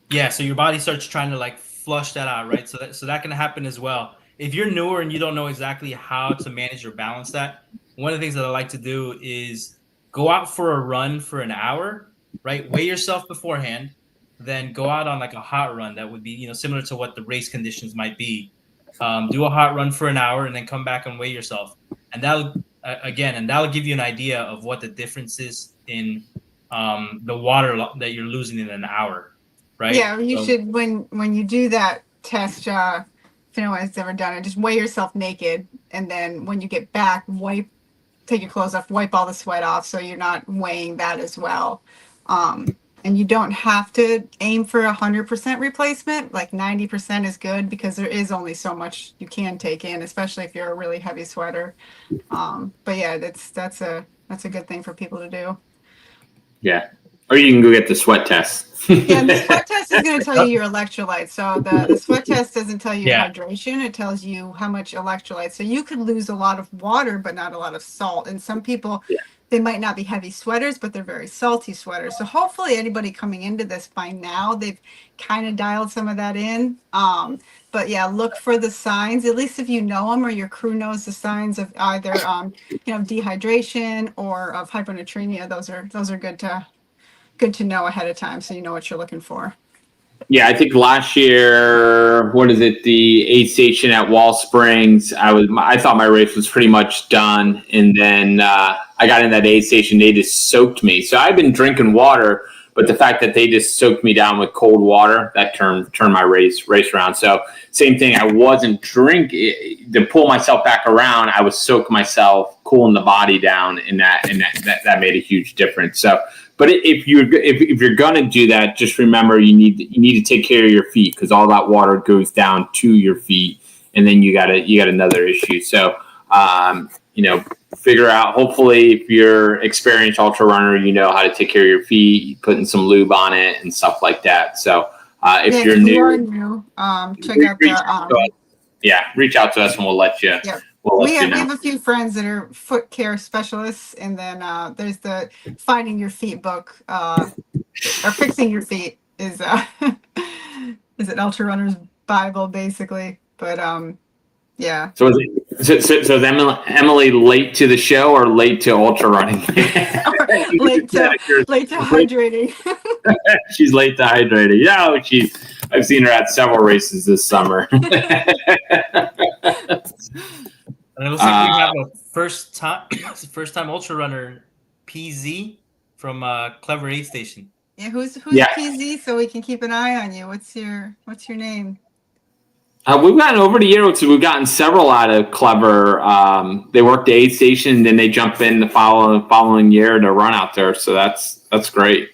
Yeah, so your body starts trying to like flush that out, right? So that can happen as well. If you're newer and you don't know exactly how to manage or balance that, one of the things that I like to do is go out for a run for an hour, right? Weigh yourself beforehand, then go out on like a hot run that would be, similar to what the race conditions might be. Do a hot run for an hour and then come back and weigh yourself. And that'll give you an idea of what the difference is in the water that you're losing in an hour. Right? Yeah, you should, when you do that test, if anyone's ever done it, just weigh yourself naked, and then when you get back, take your clothes off, wipe all the sweat off, so you're not weighing that as well. And you don't have to aim for 100% replacement. Like 90% is good because there is only so much you can take in, especially if you're a really heavy sweater. But yeah, that's a good thing for people to do. Yeah. Or you can go get the sweat test. Yeah, the sweat test is going to tell you your electrolytes. So the sweat test doesn't tell you your hydration. It tells you how much electrolytes. So you could lose a lot of water, but not a lot of salt. And some people, they might not be heavy sweaters, but they're very salty sweaters. So hopefully anybody coming into this by now, they've kind of dialed some of that in. But yeah, look for the signs, at least if you know them or your crew knows the signs of either, dehydration or of hyponatremia. Those are good to know ahead of time, so you know what you're looking for. Yeah, I think last year, the aid station at Wall Springs, I thought my race was pretty much done, and then I got in that aid station, they just soaked me. So I've been drinking water, but the fact that they just soaked me down with cold water, that turned my race around. So same thing, I wasn't drinking to pull myself back around. I was soaking myself, cooling the body down, and that made a huge difference. So. But if you're gonna do that, just remember you need to take care of your feet, because all that water goes down to your feet, and then you got another issue. So figure out. Hopefully, if you're experienced ultra runner, you know how to take care of your feet, putting some lube on it and stuff like that. So if you're new, check out the reach out to us and we'll let you. Yep. We'll we have a few friends that are foot care specialists, and then there's the Finding Your Feet book, or Fixing Your Feet is an ultra runner's Bible basically. But yeah. So is Emily late to the show or late to ultra running? late to hydrating. She's late to hydrating. Yeah, I've seen her at several races this summer. And it looks like we have a first time ultra runner, PZ from Clever Aid Station. Yeah, who's PZ? So we can keep an eye on you. What's your name? We've gotten over the years. We've gotten several out of Clever. They work the aid station, and then they jump in the following year to run out there. So that's great.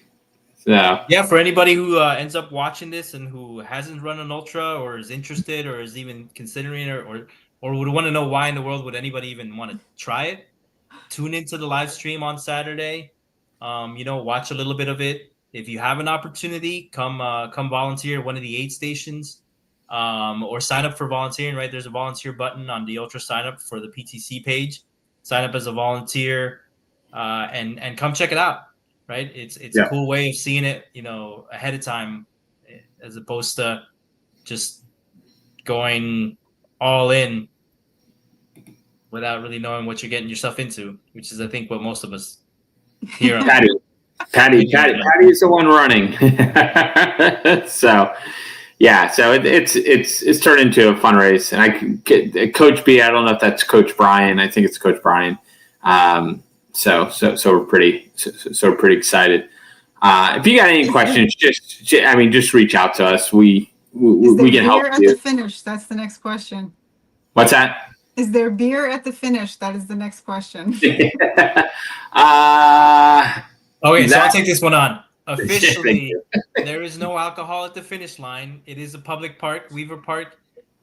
Yeah, for anybody who ends up watching this and who hasn't run an ultra or is interested or is even considering or would want to know why in the world would anybody even want to try it, tune into the live stream on Saturday. Watch a little bit of it. If you have an opportunity, come volunteer at one of the aid stations, or sign up for volunteering. Right, there's a volunteer button on the ultra sign up for the PTC page. Sign up as a volunteer, and come check it out. Right, it's a cool way of seeing it, ahead of time, as opposed to just going all in without really knowing what you're getting yourself into, which is, I think, what most of us here on Patty is the one running. So, yeah, so it's turned into a fun race, and Coach B. I don't know if that's Coach Brian. I think it's Coach Brian. So we're pretty excited. If you got any questions, just reach out to us. We can help you. Is there beer at the finish? That's the next question. What's that? Is there beer at the finish? That is the next question. Okay, so I'll take this one on. Officially, there is no alcohol at the finish line. It is a public park, Weaver Park,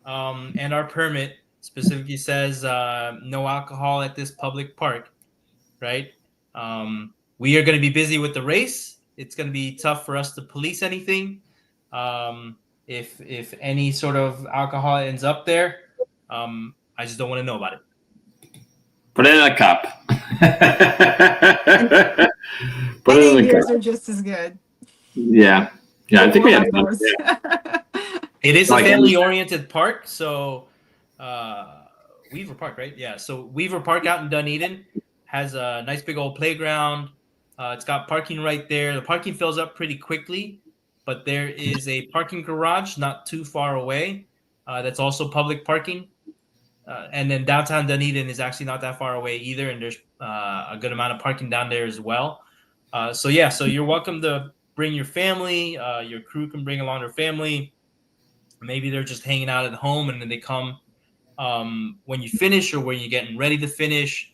and our permit specifically says no alcohol at this public park, right? We are going to be busy with the race. It's going to be tough for us to police anything. If any sort of alcohol ends up there, I just don't want to know about it. Put it in a cup. Put it in a cup. Are just as good. Yeah. I think we have those. It is a family-oriented park, so Weaver Park, right? Yeah. So Weaver Park out in Dunedin has a nice big old playground. It's got parking right there. The parking fills up pretty quickly, but there is a parking garage not too far away that's also public parking. And then downtown Dunedin is actually not that far away either, and there's a good amount of parking down there as well. So you're welcome to bring your family. Your crew can bring along their family. Maybe they're just hanging out at home, and then they come when you finish or when you're getting ready to finish.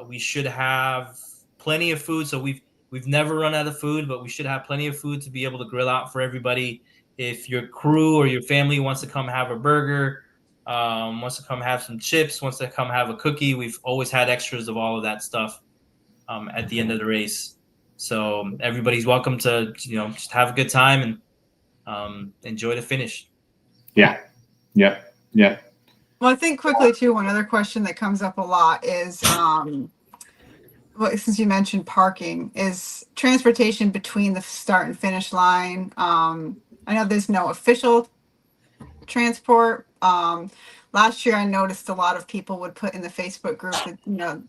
We should have plenty of food. So we've never run out of food, but we should have plenty of food to be able to grill out for everybody. If your crew or your family wants to come have a burger, wants to come have some chips, wants to come have a cookie, we've always had extras of all of that stuff at the end of the race. So everybody's welcome to, just have a good time and enjoy the finish. Yeah. Well, I think quickly too, one other question that comes up a lot is, since you mentioned parking, is transportation between the start and finish line. I know there's no official transport. Last year I noticed a lot of people would put in the Facebook group that,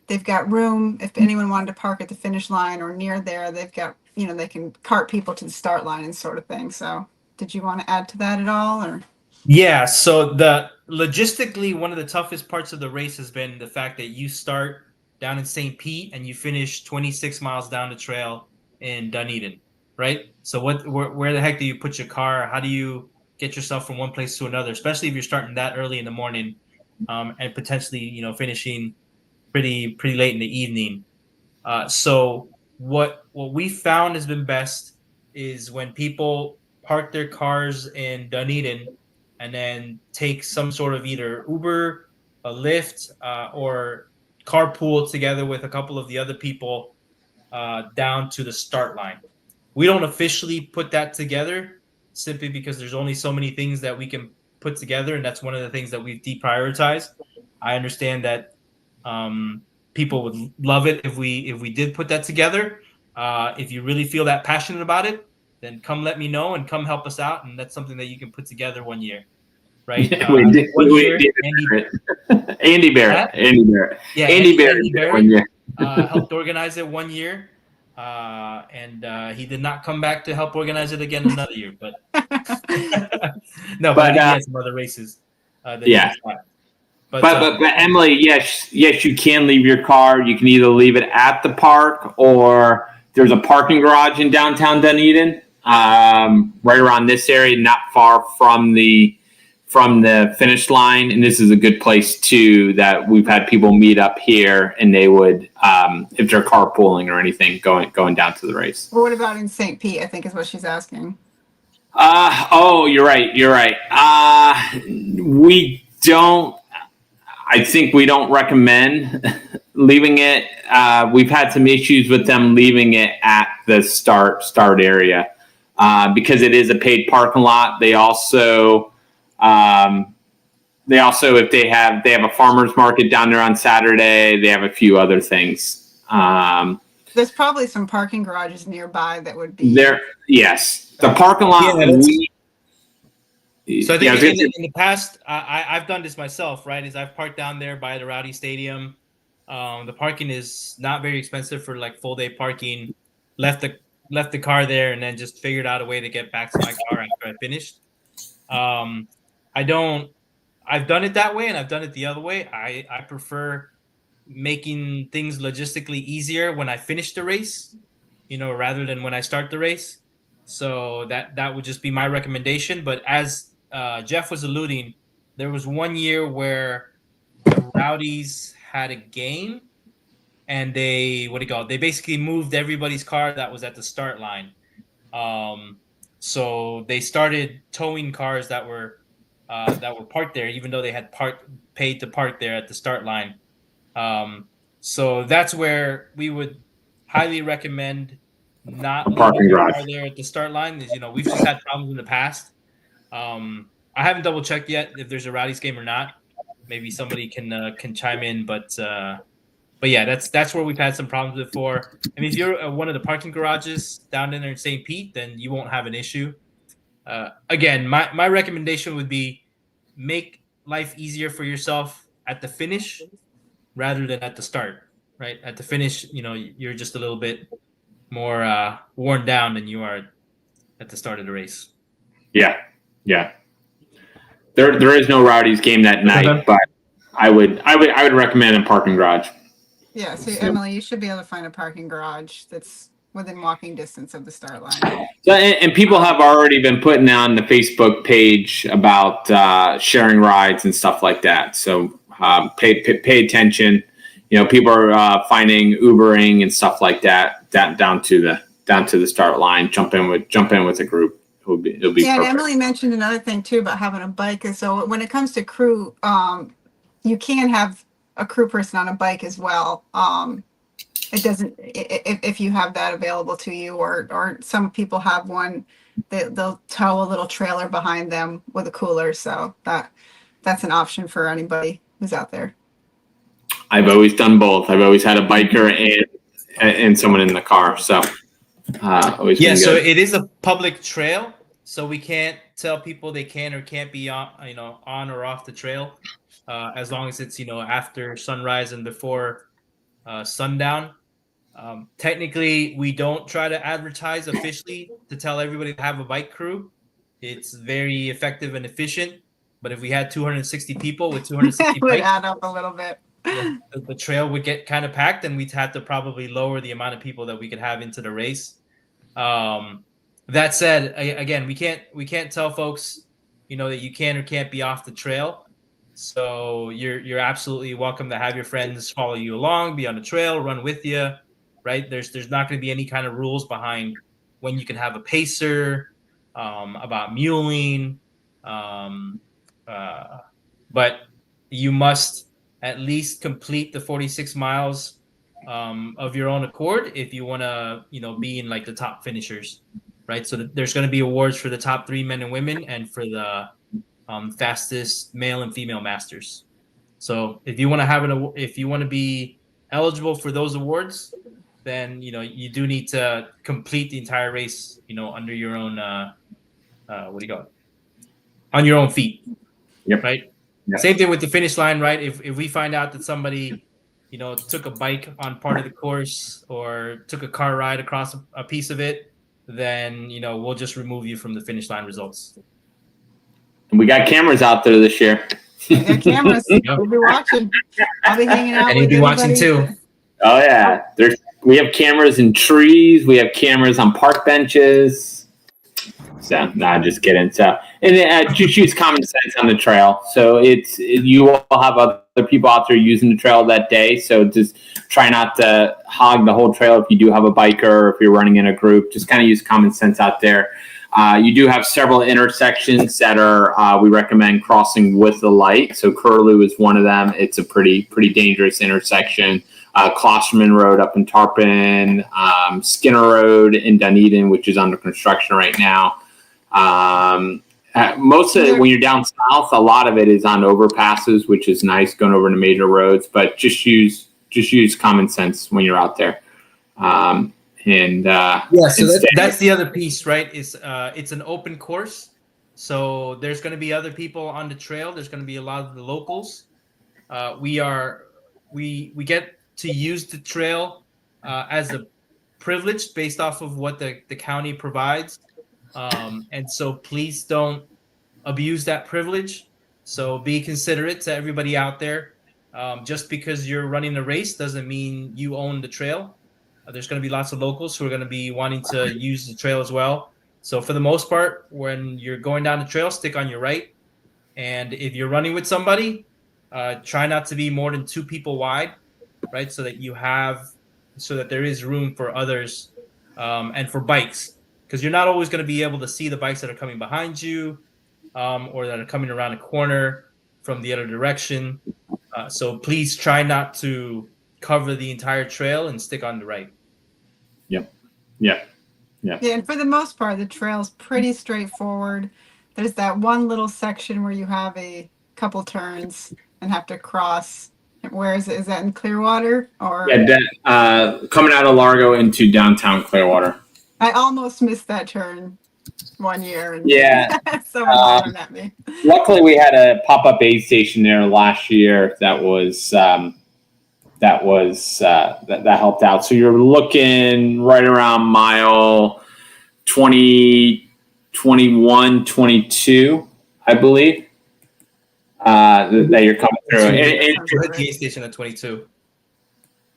they've got room. If anyone wanted to park at the finish line or near there, they've got, they can cart people to the start line and sort of thing. So did you want to add to that at all, or? Yeah. So logistically, one of the toughest parts of the race has been the fact that you start down in St. Pete and you finish 26 miles down the trail in Dunedin, right? So where the heck do you put your car? How do you get yourself from one place to another, especially if you're starting that early in the morning, and potentially, finishing pretty late in the evening. So what we found has been best is when people park their cars in Dunedin and then take some sort of either Uber, a Lyft, or carpool together with a couple of the other people down to the start line. We don't officially put that together simply because there's only so many things that we can put together, and that's one of the things that we've deprioritized. I understand that people would love it if we did put that together. If you really feel that passionate about it, then come let me know and come help us out, and that's something that you can put together one year, right? Andy Barrett. Yeah, Andy Barrett helped organize it one year, and he did not come back to help organize it again another year. But no, but he had some other races. But Emily, yes, you can leave your car. You can either leave it at the park, or there's a parking garage in downtown Dunedin, right around this area, not far from the finish line. And this is a good place too, that we've had people meet up here, and they would, if they're carpooling or anything, going down to the race. Well, what about in St. Pete? I think is what she's asking. You're right. I think we don't recommend leaving it. We've had some issues with them leaving it at the start area because it is a paid parking lot. They also if they have a farmers market down there on Saturday. They have a few other things. There's probably some parking garages nearby that would be there. Yes, the parking lot. So I think yeah, in the past, I've done this myself, right? Is I've parked down there by the Rowdy Stadium. The parking is not very expensive for like full day parking. Left the car there and then just figured out a way to get back to my car after I finished. I don't. I've done it that way, and I've done it the other way. I prefer making things logistically easier when I finish the race, rather than when I start the race. So that would just be my recommendation. But as Jeff was alluding, there was one year where the Rowdies had a game, and they they basically moved everybody's car that was at the start line. So they started towing cars that were parked there, even though they had paid to park there at the start line. So that's where we would highly recommend not A parking leaving your garage. car there at the start line. We've just had problems in the past. I haven't double checked yet if there's a Rowdies game or not. Maybe somebody can chime in, but yeah, that's where we've had some problems before. I mean, if you're one of the parking garages down in there in St. Pete, then you won't have an issue. Again, my recommendation would be make life easier for yourself at the finish rather than at the start, right? At the finish, you're just a little bit more worn down than you are at the start of the race. Yeah. There is no Rowdies game that night, but I would recommend a parking garage. Yeah, so Emily, you should be able to find a parking garage that's within walking distance of the start line. So, and people have already been putting on the Facebook page about sharing rides and stuff like that. So pay attention. People are finding Ubering and stuff like that down to the start line. Jump in with a group. It'll be Yeah, perfect. and Emily mentioned another thing too about having a bike. And so when it comes to crew, you can have a crew person on a bike as well. It doesn't if you have that available to you, or some people have one. They'll tow a little trailer behind them with a cooler. So that's an option for anybody who's out there. I've always done both. I've always had a biker and someone in the car. So always Yeah, been so good. it is a public trail, so we can't tell people they can or can't be on or off the trail, as long as it's after sunrise and before sundown. Technically, we don't try to advertise officially to tell everybody to have a bike crew. It's very effective and efficient. But if we had 260 people with 260 It would bikes, add up a little bit. the trail would get kind of packed, and we'd have to probably lower the amount of people that we could have into the race. That said, again, we can't tell folks, that you can or can't be off the trail. So you're absolutely welcome to have your friends follow you along, be on the trail, run with you, right? There's not going to be any kind of rules behind when you can have a pacer, about muling, but you must at least complete the 46 miles of your own accord if you want to, be in like the top finishers, right? So there's going to be awards for the top 3 men and women, and for the fastest male and female masters. So if you want to if you want to be eligible for those awards, then you do need to complete the entire race, under your own on your own feet. Yep. Right. Yep. Same thing with the finish line, right? If we find out that somebody took a bike on part of the course or took a car ride across a piece of it, then we'll just remove you from the finish line results. And we got cameras out there this year. Yeah, cameras. We'll be watching. I'll be hanging out. And with you'll be watching everybody. too. Oh yeah, we have cameras in trees. We have cameras on park benches. So just kidding. So and just use common sense on the trail. So you will have other people out there using the trail that day. So just try not to hog the whole trail if you do have a biker or if you're running in a group. Just kind of use common sense out there. You do have several intersections that are we recommend crossing with the light. So Curlew is one of them. It's a pretty dangerous intersection. Klosterman Road up in Tarpon, Skinner Road in Dunedin, which is under construction right now. Most of it, when you're down south, a lot of it is on overpasses, which is nice going over the major roads. But just use common sense when you're out there. So that's the other piece, right? It's an open course, So there's going to be other people on the trail. There's going to be a lot of the locals. We get to use the trail as a privilege based off of what the county provides. And so please don't abuse that privilege. So be considerate to everybody out there. Just because you're running a race doesn't mean you own the trail. There's going to be lots of locals who are going to be wanting to use the trail as well. So for the most part, when you're going down the trail, stick on your right. And if you're running with somebody, try not to be more than 2 people wide, right? So that there is room for others and for bikes, because you're not always going to be able to see the bikes that are coming behind you or that are coming around a corner from the other direction. So please try not to cover the entire trail and stick on the right. Yep. Yeah, and for the most part, the trail's pretty straightforward. There's that one little section where you have a couple turns and have to cross. Where is it? Is that in Clearwater or? Yeah, coming out of Largo into downtown Clearwater. I almost missed that turn one year. And Yeah. Someone hollering at me. Luckily, we had a pop-up aid station there last year that helped out. So you're looking right around mile 20, 21, 22, I believe, that you're coming through. The aid station at 22.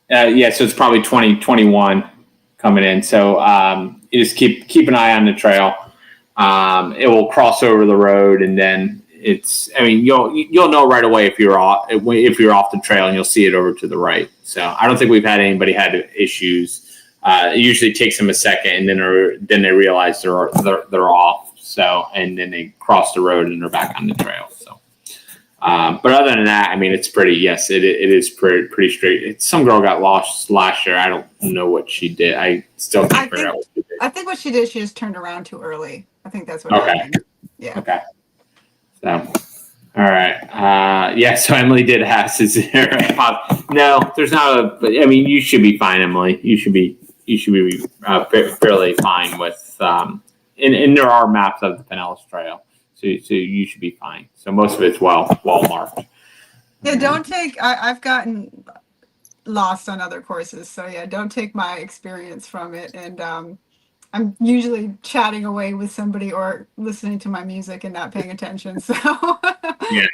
Yeah, so it's probably 20, 21 coming in. So you just keep an eye on the trail. It will cross over the road, and then you'll know right away if you're off the trail, and you'll see it over to the right. So I don't think we've had anybody had issues. It usually takes them a second, and then they realize they're off. So, and then they cross the road and they're back on the trail. So, but other than that, I mean, it's pretty. Yes, it is pretty straight. Some girl got lost last year. I don't know what she did. I still can't figure out what she did. I think what she did, she just turned around too early. I think that's what happened. Yeah. Okay. So, all right. Yeah. So Emily did ask, "Is there a pop?" No, there's not a. I mean, you should be fine, Emily. You should be fairly fine with. And there are maps of the Pinellas Trail, so you should be fine. So most of it's well marked. Yeah. Don't take. I've gotten lost on other courses, so yeah, don't take my experience from it. And I'm usually chatting away with somebody or listening to my music and not paying attention. So yeah,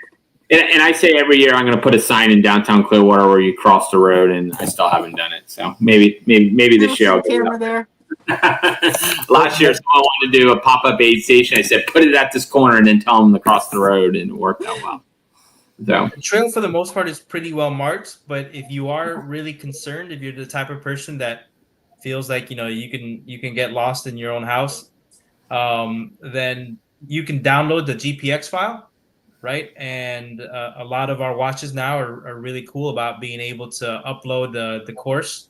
and I say every year I'm going to put a sign in downtown Clearwater where you cross the road, and I still haven't done it. So maybe this year I'll get it there. Last year, someone wanted to do a pop-up aid station. I said, put it at this corner and then tell them to cross the road, and it worked out well. So the trail for the most part is pretty well marked, but if you are really concerned, if you're the type of person that feels like you can get lost in your own house, then you can download the GPX file, right? And a lot of our watches now are really cool about being able to upload the course.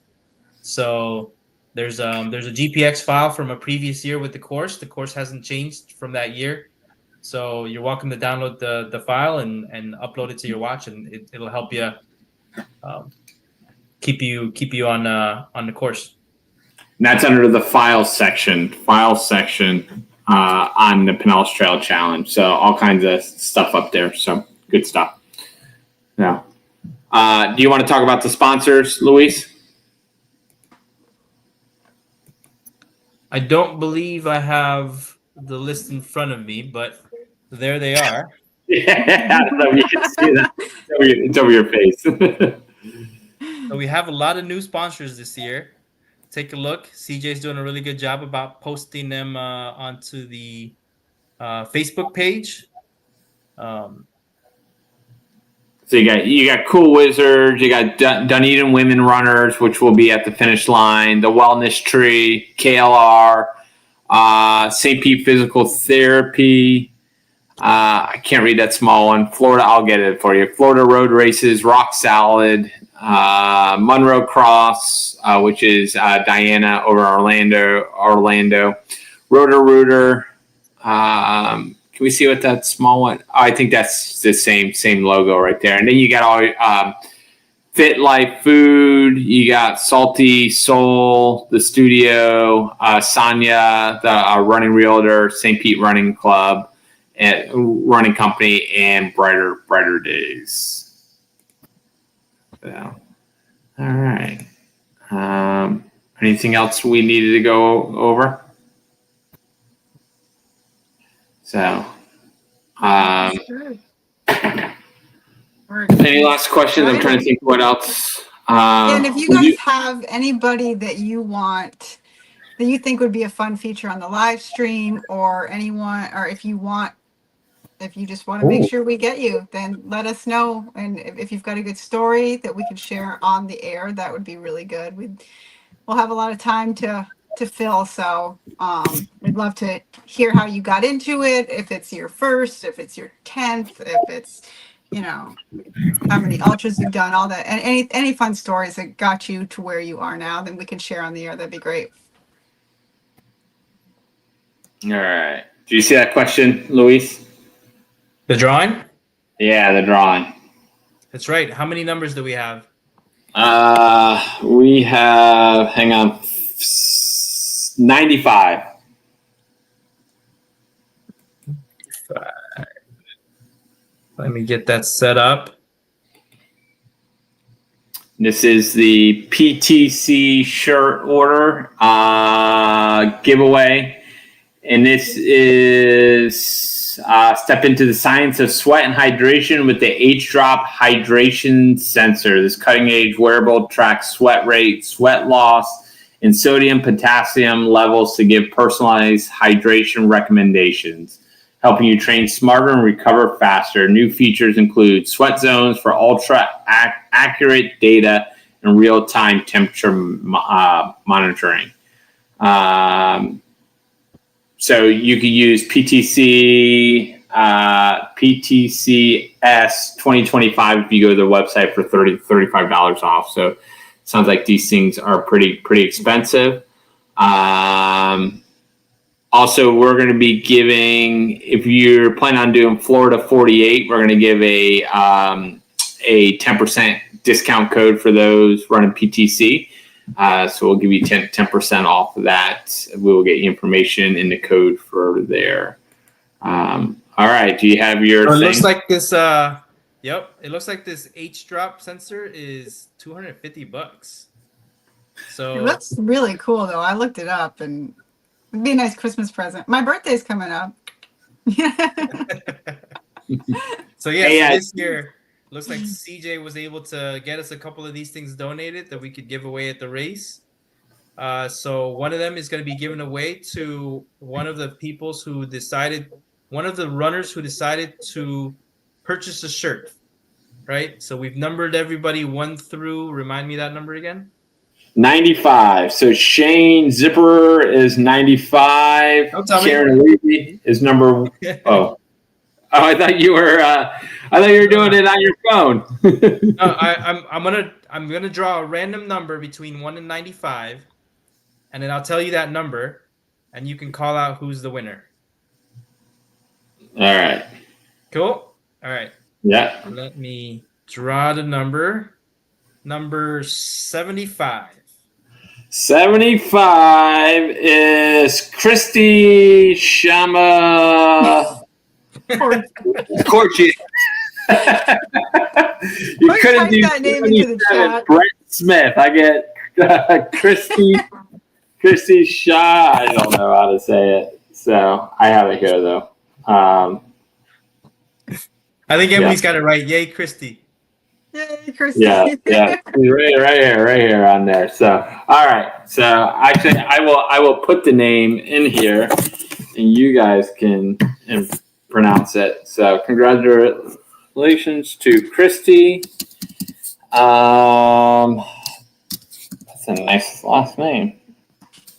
So there's a GPX file from a previous year with the course. The course hasn't changed from that year, so you're welcome to download the file and upload it to your watch, and it'll help you keep you on the course. And that's under the file section on the Pinellas Trail Challenge. So all kinds of stuff up there. So good stuff. Yeah. Do you want to talk about the sponsors, Luis? I don't believe I have the list in front of me, but there they are. Yeah, I don't know if you can see that. It's over your face. So we have a lot of new sponsors this year. Take a look. CJ's doing a really good job about posting them onto the Facebook page. So you got Cool Wizards, you got Dunedin Women Runners, which will be at the finish line, the Wellness Tree, KLR, St. Pete Physical Therapy. I can't read that small one. Florida, I'll get it for you. Florida Road Races, Rock Salad, Monroe Cross, which is Diana over Orlando, Roto-Rooter. Can we see what that small one? Oh, I think that's the same logo right there. And then you got all Fit Life Food. You got Salty Soul, the studio, Sonia, the running realtor, St. Pete Running Club, running company and brighter days. So, all right. Anything else we needed to go over? So, any last questions? I'm trying to think what else. And if you guys have anybody that you want, that you think would be a fun feature on the live stream, or anyone, or if you just want to make sure we get you, then let us know. And if you've got a good story that we can share on the air, that would be really good. We'll have a lot of time to fill. So we'd love to hear how you got into it. If it's your first, if it's your 10th, if it's, how many ultras you've done, all that, and any fun stories that got you to where you are now, then we can share on the air. That'd be great. All right. Do you see that question, Luis? The drawing? Yeah, the drawing. That's right. How many numbers do we have? We have, hang on, 95. Let me get that set up. This is the PTC shirt order giveaway. And this is step into the science of sweat and hydration with the H-Drop hydration sensor. This cutting-edge wearable tracks sweat rate, sweat loss, and sodium potassium levels to give personalized hydration recommendations, helping you train smarter and recover faster. New features include sweat zones for ultra-accurate data and real-time temperature monitoring. So you could use PTCS 2025 if you go to their website for $35 off. So it sounds like these things are pretty expensive. Also, we're going to be giving, if you're planning on doing Florida 48, we're going to give a 10% discount code for those running PTC. So we'll give you 10% off of that. We will get you information in the code for there. All right. Do you have your So it thing? looks like this. Yep. It looks like this H-Drop sensor is $250. So It looks really cool, though. I looked it up, and it'd be a nice Christmas present. My birthday's coming up. So yeah, Hey, so this year looks like CJ was able to get us a couple of these things donated that we could give away at the race. So one of them is going to be given away to one of the runners who decided to purchase a shirt, right? So we've numbered everybody 1 through, remind me that number again. 95. So Shane Zipper is 95. Don't tell me. Sharon Levy is number. Oh, I thought you were. Doing it on your phone. No, I'm gonna draw a random number between 1 and 95, and then I'll tell you that number, and you can call out who's the winner. All right. Cool. All right. Yeah. Let me draw the number. Number 75. 75 is Christy Shama. Of course you. You couldn't do that name into the chat. Brent Smith. I get Christy Shaw. I don't know how to say it, so I have it here though. I think Emily's got it right. Yay, Christy. Yay, Christy. Yeah, right here on there. So, all right. So, actually, I will put the name in here, and you guys can pronounce it. So, congratulations to Christy. That's a nice last name.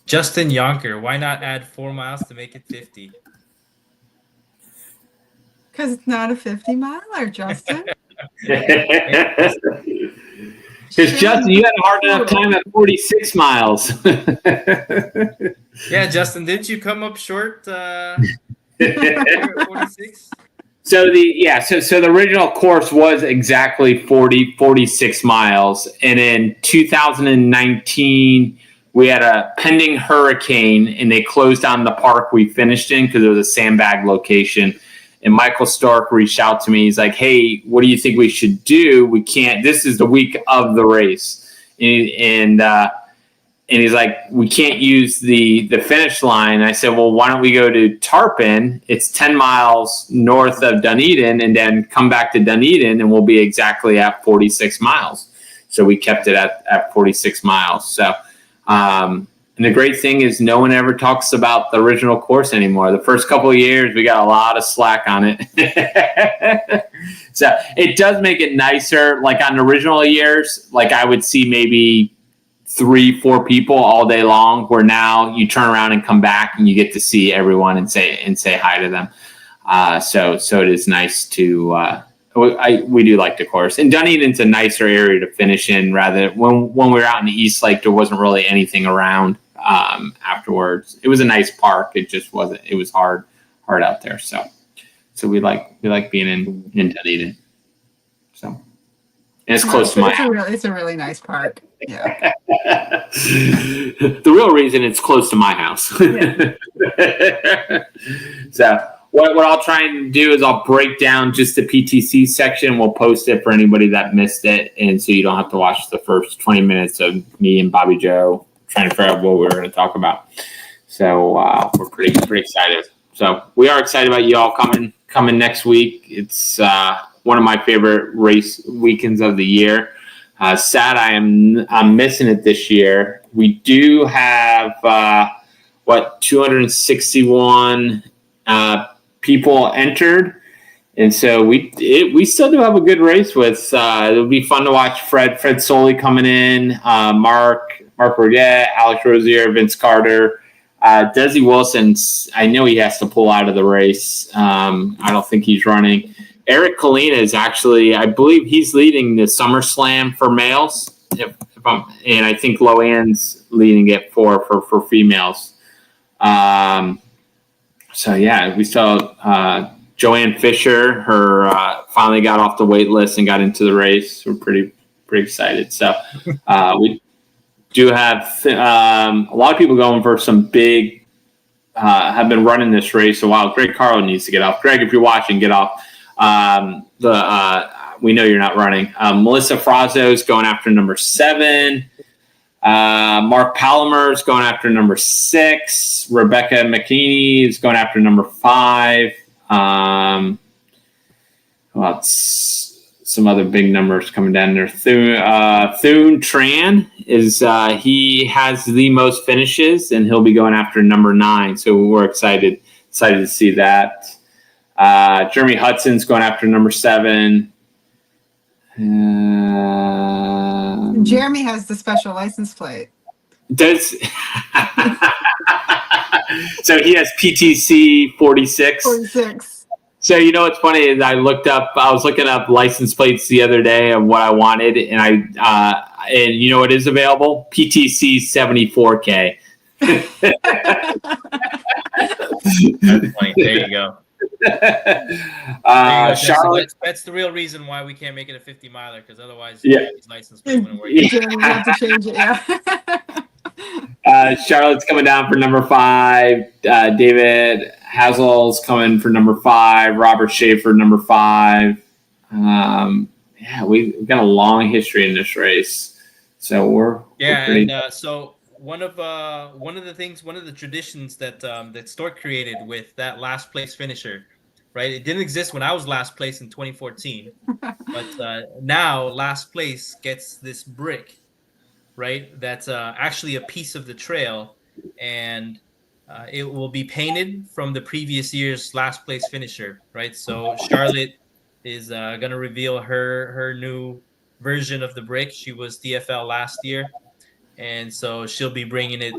Justin Yonker. Why not add 4 miles to make it 50? Because it's not a 50 miler, Justin. Because Justin, you had a hard enough time at 46 miles. Yeah, Justin, didn't you come up short? 46? So the original course was exactly 46 miles, and in 2019 we had a pending hurricane, and they closed down the park we finished in because it was a sandbag location. And Michael Stork reached out to me. He's like, "Hey, what do you think we should do? We can't. This is the week of the race, and he's like, we can't use the finish line." I said, "Well, why don't we go to Tarpon? It's 10 miles north of Dunedin, and then come back to Dunedin, and we'll be exactly at 46 miles." So we kept it at 46 miles. So. And the great thing is no one ever talks about the original course anymore. The first couple of years, we got a lot of slack on it. So it does make it nicer. Like on the original years, like I would see maybe 3-4 people all day long, where now you turn around and come back and you get to see everyone and say hi to them. So it is nice to, we do like the course, and Dunedin's a nicer area to finish in. Rather, when we were out in the East Lake, there wasn't really anything around. Afterwards, it was a nice park. It just wasn't. It was hard out there. So we like being in Dunedin. So, and it's close to my house. It's a really nice park. Yeah. The real reason it's close to my house. Yeah. So. What I'll try and do is I'll break down just the PTC section. We'll post it for anybody that missed it, and so you don't have to watch the first 20 minutes of me and Bobby Joe trying to figure out what we're going to talk about. So we're pretty excited. So we are excited about you all coming next week. It's one of my favorite race weekends of the year. Sad I'm missing it this year. We do have 261 people entered, and so we still do have a good race with it'll be fun to watch Fred Soley coming in, Mark Roget, Alex Rosier, Vince Carter, Desi Wilson. I know he has to pull out of the race. I don't think he's running. Eric Colina is actually, I believe he's leading the SummerSlam for males, and I think Loanne's leading it for females. So yeah, we saw Joanne Fisher. Her finally got off the wait list and got into the race. We're pretty excited. So we do have a lot of people going for some big. Have been running this race a while. Greg Carlo needs to get off. Greg, if you're watching, get off. We know you're not running. Melissa Frazzo is going after number 7. Mark Palomer is going after number 6. Rebecca McKinney is going after number 5. Some other big numbers coming down there. Thune Tran is he has the most finishes, and he'll be going after number 9. So we're excited to see that. Jeremy Hudson's going after number 7. Jeremy has the special license plate. Does so he has PTC 46. 46. So you know what's funny is I was looking up license plates the other day of what I wanted, and and you know what is available? PTC 74K. That's funny. There you go. Charlotte. That's the real reason why we can't make it a 50 miler, because otherwise, his license plate wouldn't work. You have to change it. Yeah. Charlotte's coming down for number 5. David Hazel's coming for number 5. Robert Schaefer, number 5. We've got a long history in this race, so we're pretty... And so one of the traditions that Stork created with that last place finisher, right? It didn't exist when I was last place in 2014, but now last place gets this brick, right? That's actually a piece of the trail, and it will be painted from the previous year's last place finisher, right? So Charlotte is going to reveal her new version of the brick. She was DFL last year, and so she'll be bringing it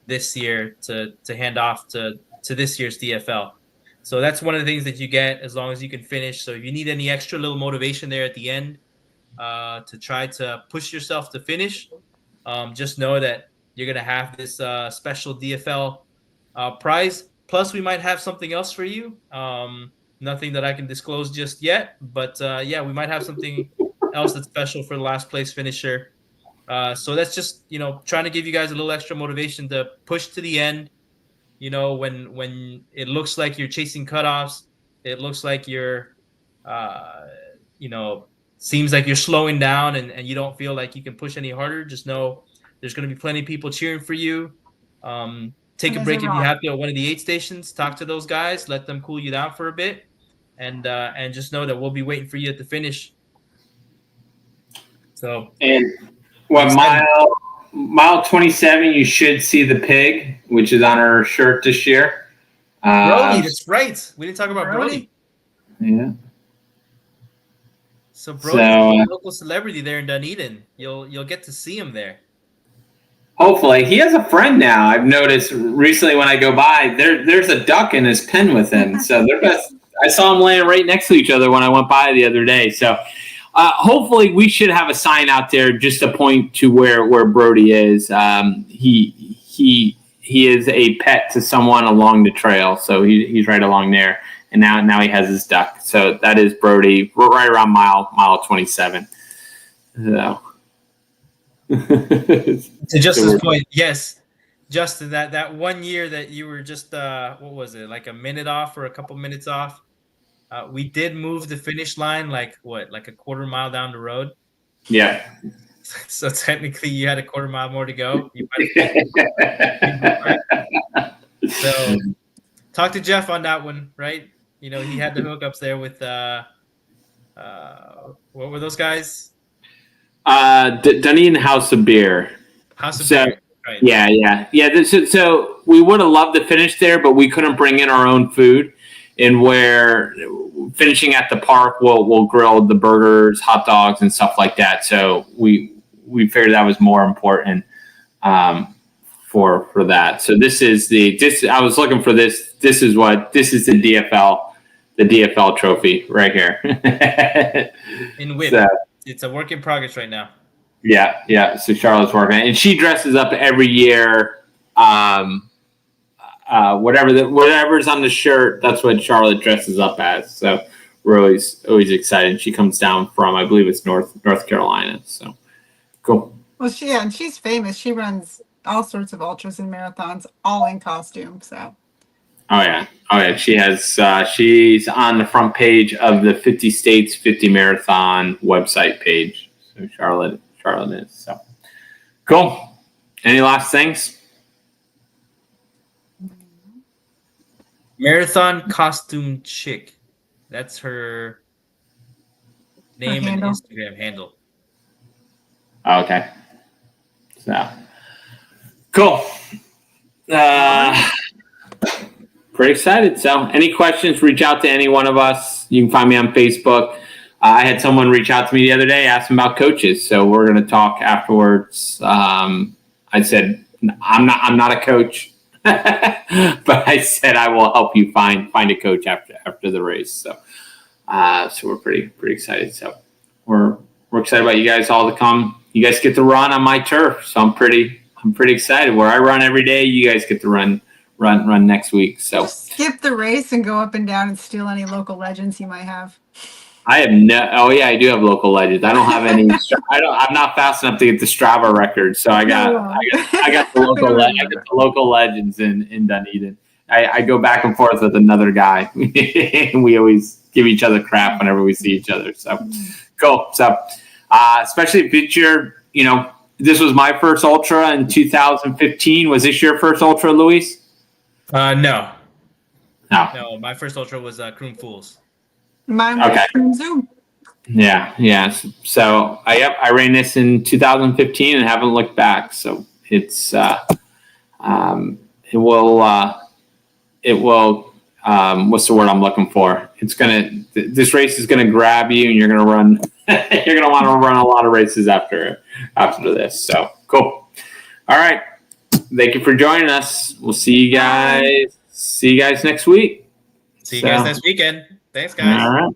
this year to hand off to this year's DFL. So that's one of the things that you get as long as you can finish. So if you need any extra little motivation there at the end to try to push yourself to finish, just know that you're going to have this special DFL prize. Plus, we might have something else for you. Nothing that I can disclose just yet, but we might have something else that's special for the last place finisher. So that's just, trying to give you guys a little extra motivation to push to the end. When it looks like you're chasing cutoffs, it looks like you're, seems like you're slowing down and you don't feel like you can push any harder, just know there's going to be plenty of people cheering for you. Take a And there's break a if you rock. have to at one of the aid stations. Talk to those guys, let them cool you down for a bit, and just know that we'll be waiting for you at the finish. So, And what mile 27, you should see the pig, which is on her shirt this year. Brody, that's right. We didn't talk about Brody. Yeah. So Brody's a local celebrity there in Dunedin. You'll get to see him there. Hopefully, he has a friend now. I've noticed recently when I go by, there's a duck in his pen with him. So they're best. I saw them laying right next to each other when I went by the other day. So hopefully, we should have a sign out there just to point to where Brody is. He is a pet to someone along the trail, so he's right along there. And now he has his duck. So that is Brody. We're right around mile 27. So. To Justin's point, yes, Justin, that 1 year that you were just what was it, like a minute off or a couple minutes off? We did move the finish line like a quarter mile down the road. Yeah. So technically, you had a quarter mile more to go. So talk to Jeff on that one, right? He had the hookups there with what were those guys? Dunedin House of Beer. Beer. Right. Yeah. So we would have loved to finish there, but we couldn't bring in our own food. And where finishing at the park, we'll grill the burgers, hot dogs, and stuff like that. So we figured that was more important for that. So this is I was looking for this. This is the DFL trophy right here. In whip. So, it's a work in progress right now. Yeah. So Charlotte's working, and she dresses up every year. Whatever's on the shirt, that's what Charlotte dresses up as. So we're always excited. She comes down from, I believe it's North Carolina. So cool. Well, she's famous. She runs all sorts of ultras and marathons, all in costume. So. Oh yeah. She has. She's on the front page of the 50 States 50 Marathon website page. So Charlotte is. So cool. Any last things? Marathon Costume Chick. That's her name and Instagram handle. Okay. So cool. Pretty excited. So any questions, reach out to any one of us. You can find me on Facebook. I had someone reach out to me the other day, asking about coaches. So we're going to talk afterwards. I said, I'm not a coach, but I said, I will help you find a coach after the race. So we're pretty excited. So we're excited about you guys all to come. You guys get to run on my turf. So I'm pretty excited. Where I run every day, you guys get to run next week. So skip the race and go up and down and steal any local legends you might have. I have I do have local legends. I don't have any. I'm not fast enough to get the Strava record. So I got the local legends in Dunedin. I go back and forth with another guy. We always give each other crap whenever we see each other. So cool. So especially if it's your, this was my first ultra in 2015. Was this your first ultra, Luis? No. My first ultra was Kroom Fools. Mine was Zoom. Yeah. So I ran this in 2015 and haven't looked back. So it's it will what's the word I'm looking for? This race is gonna grab you, and you're gonna run. You're gonna want to run a lot of races after this. So cool. All right. Thank you for joining us. We'll see you guys. See you guys next week. See you guys next weekend. Thanks, guys. All right.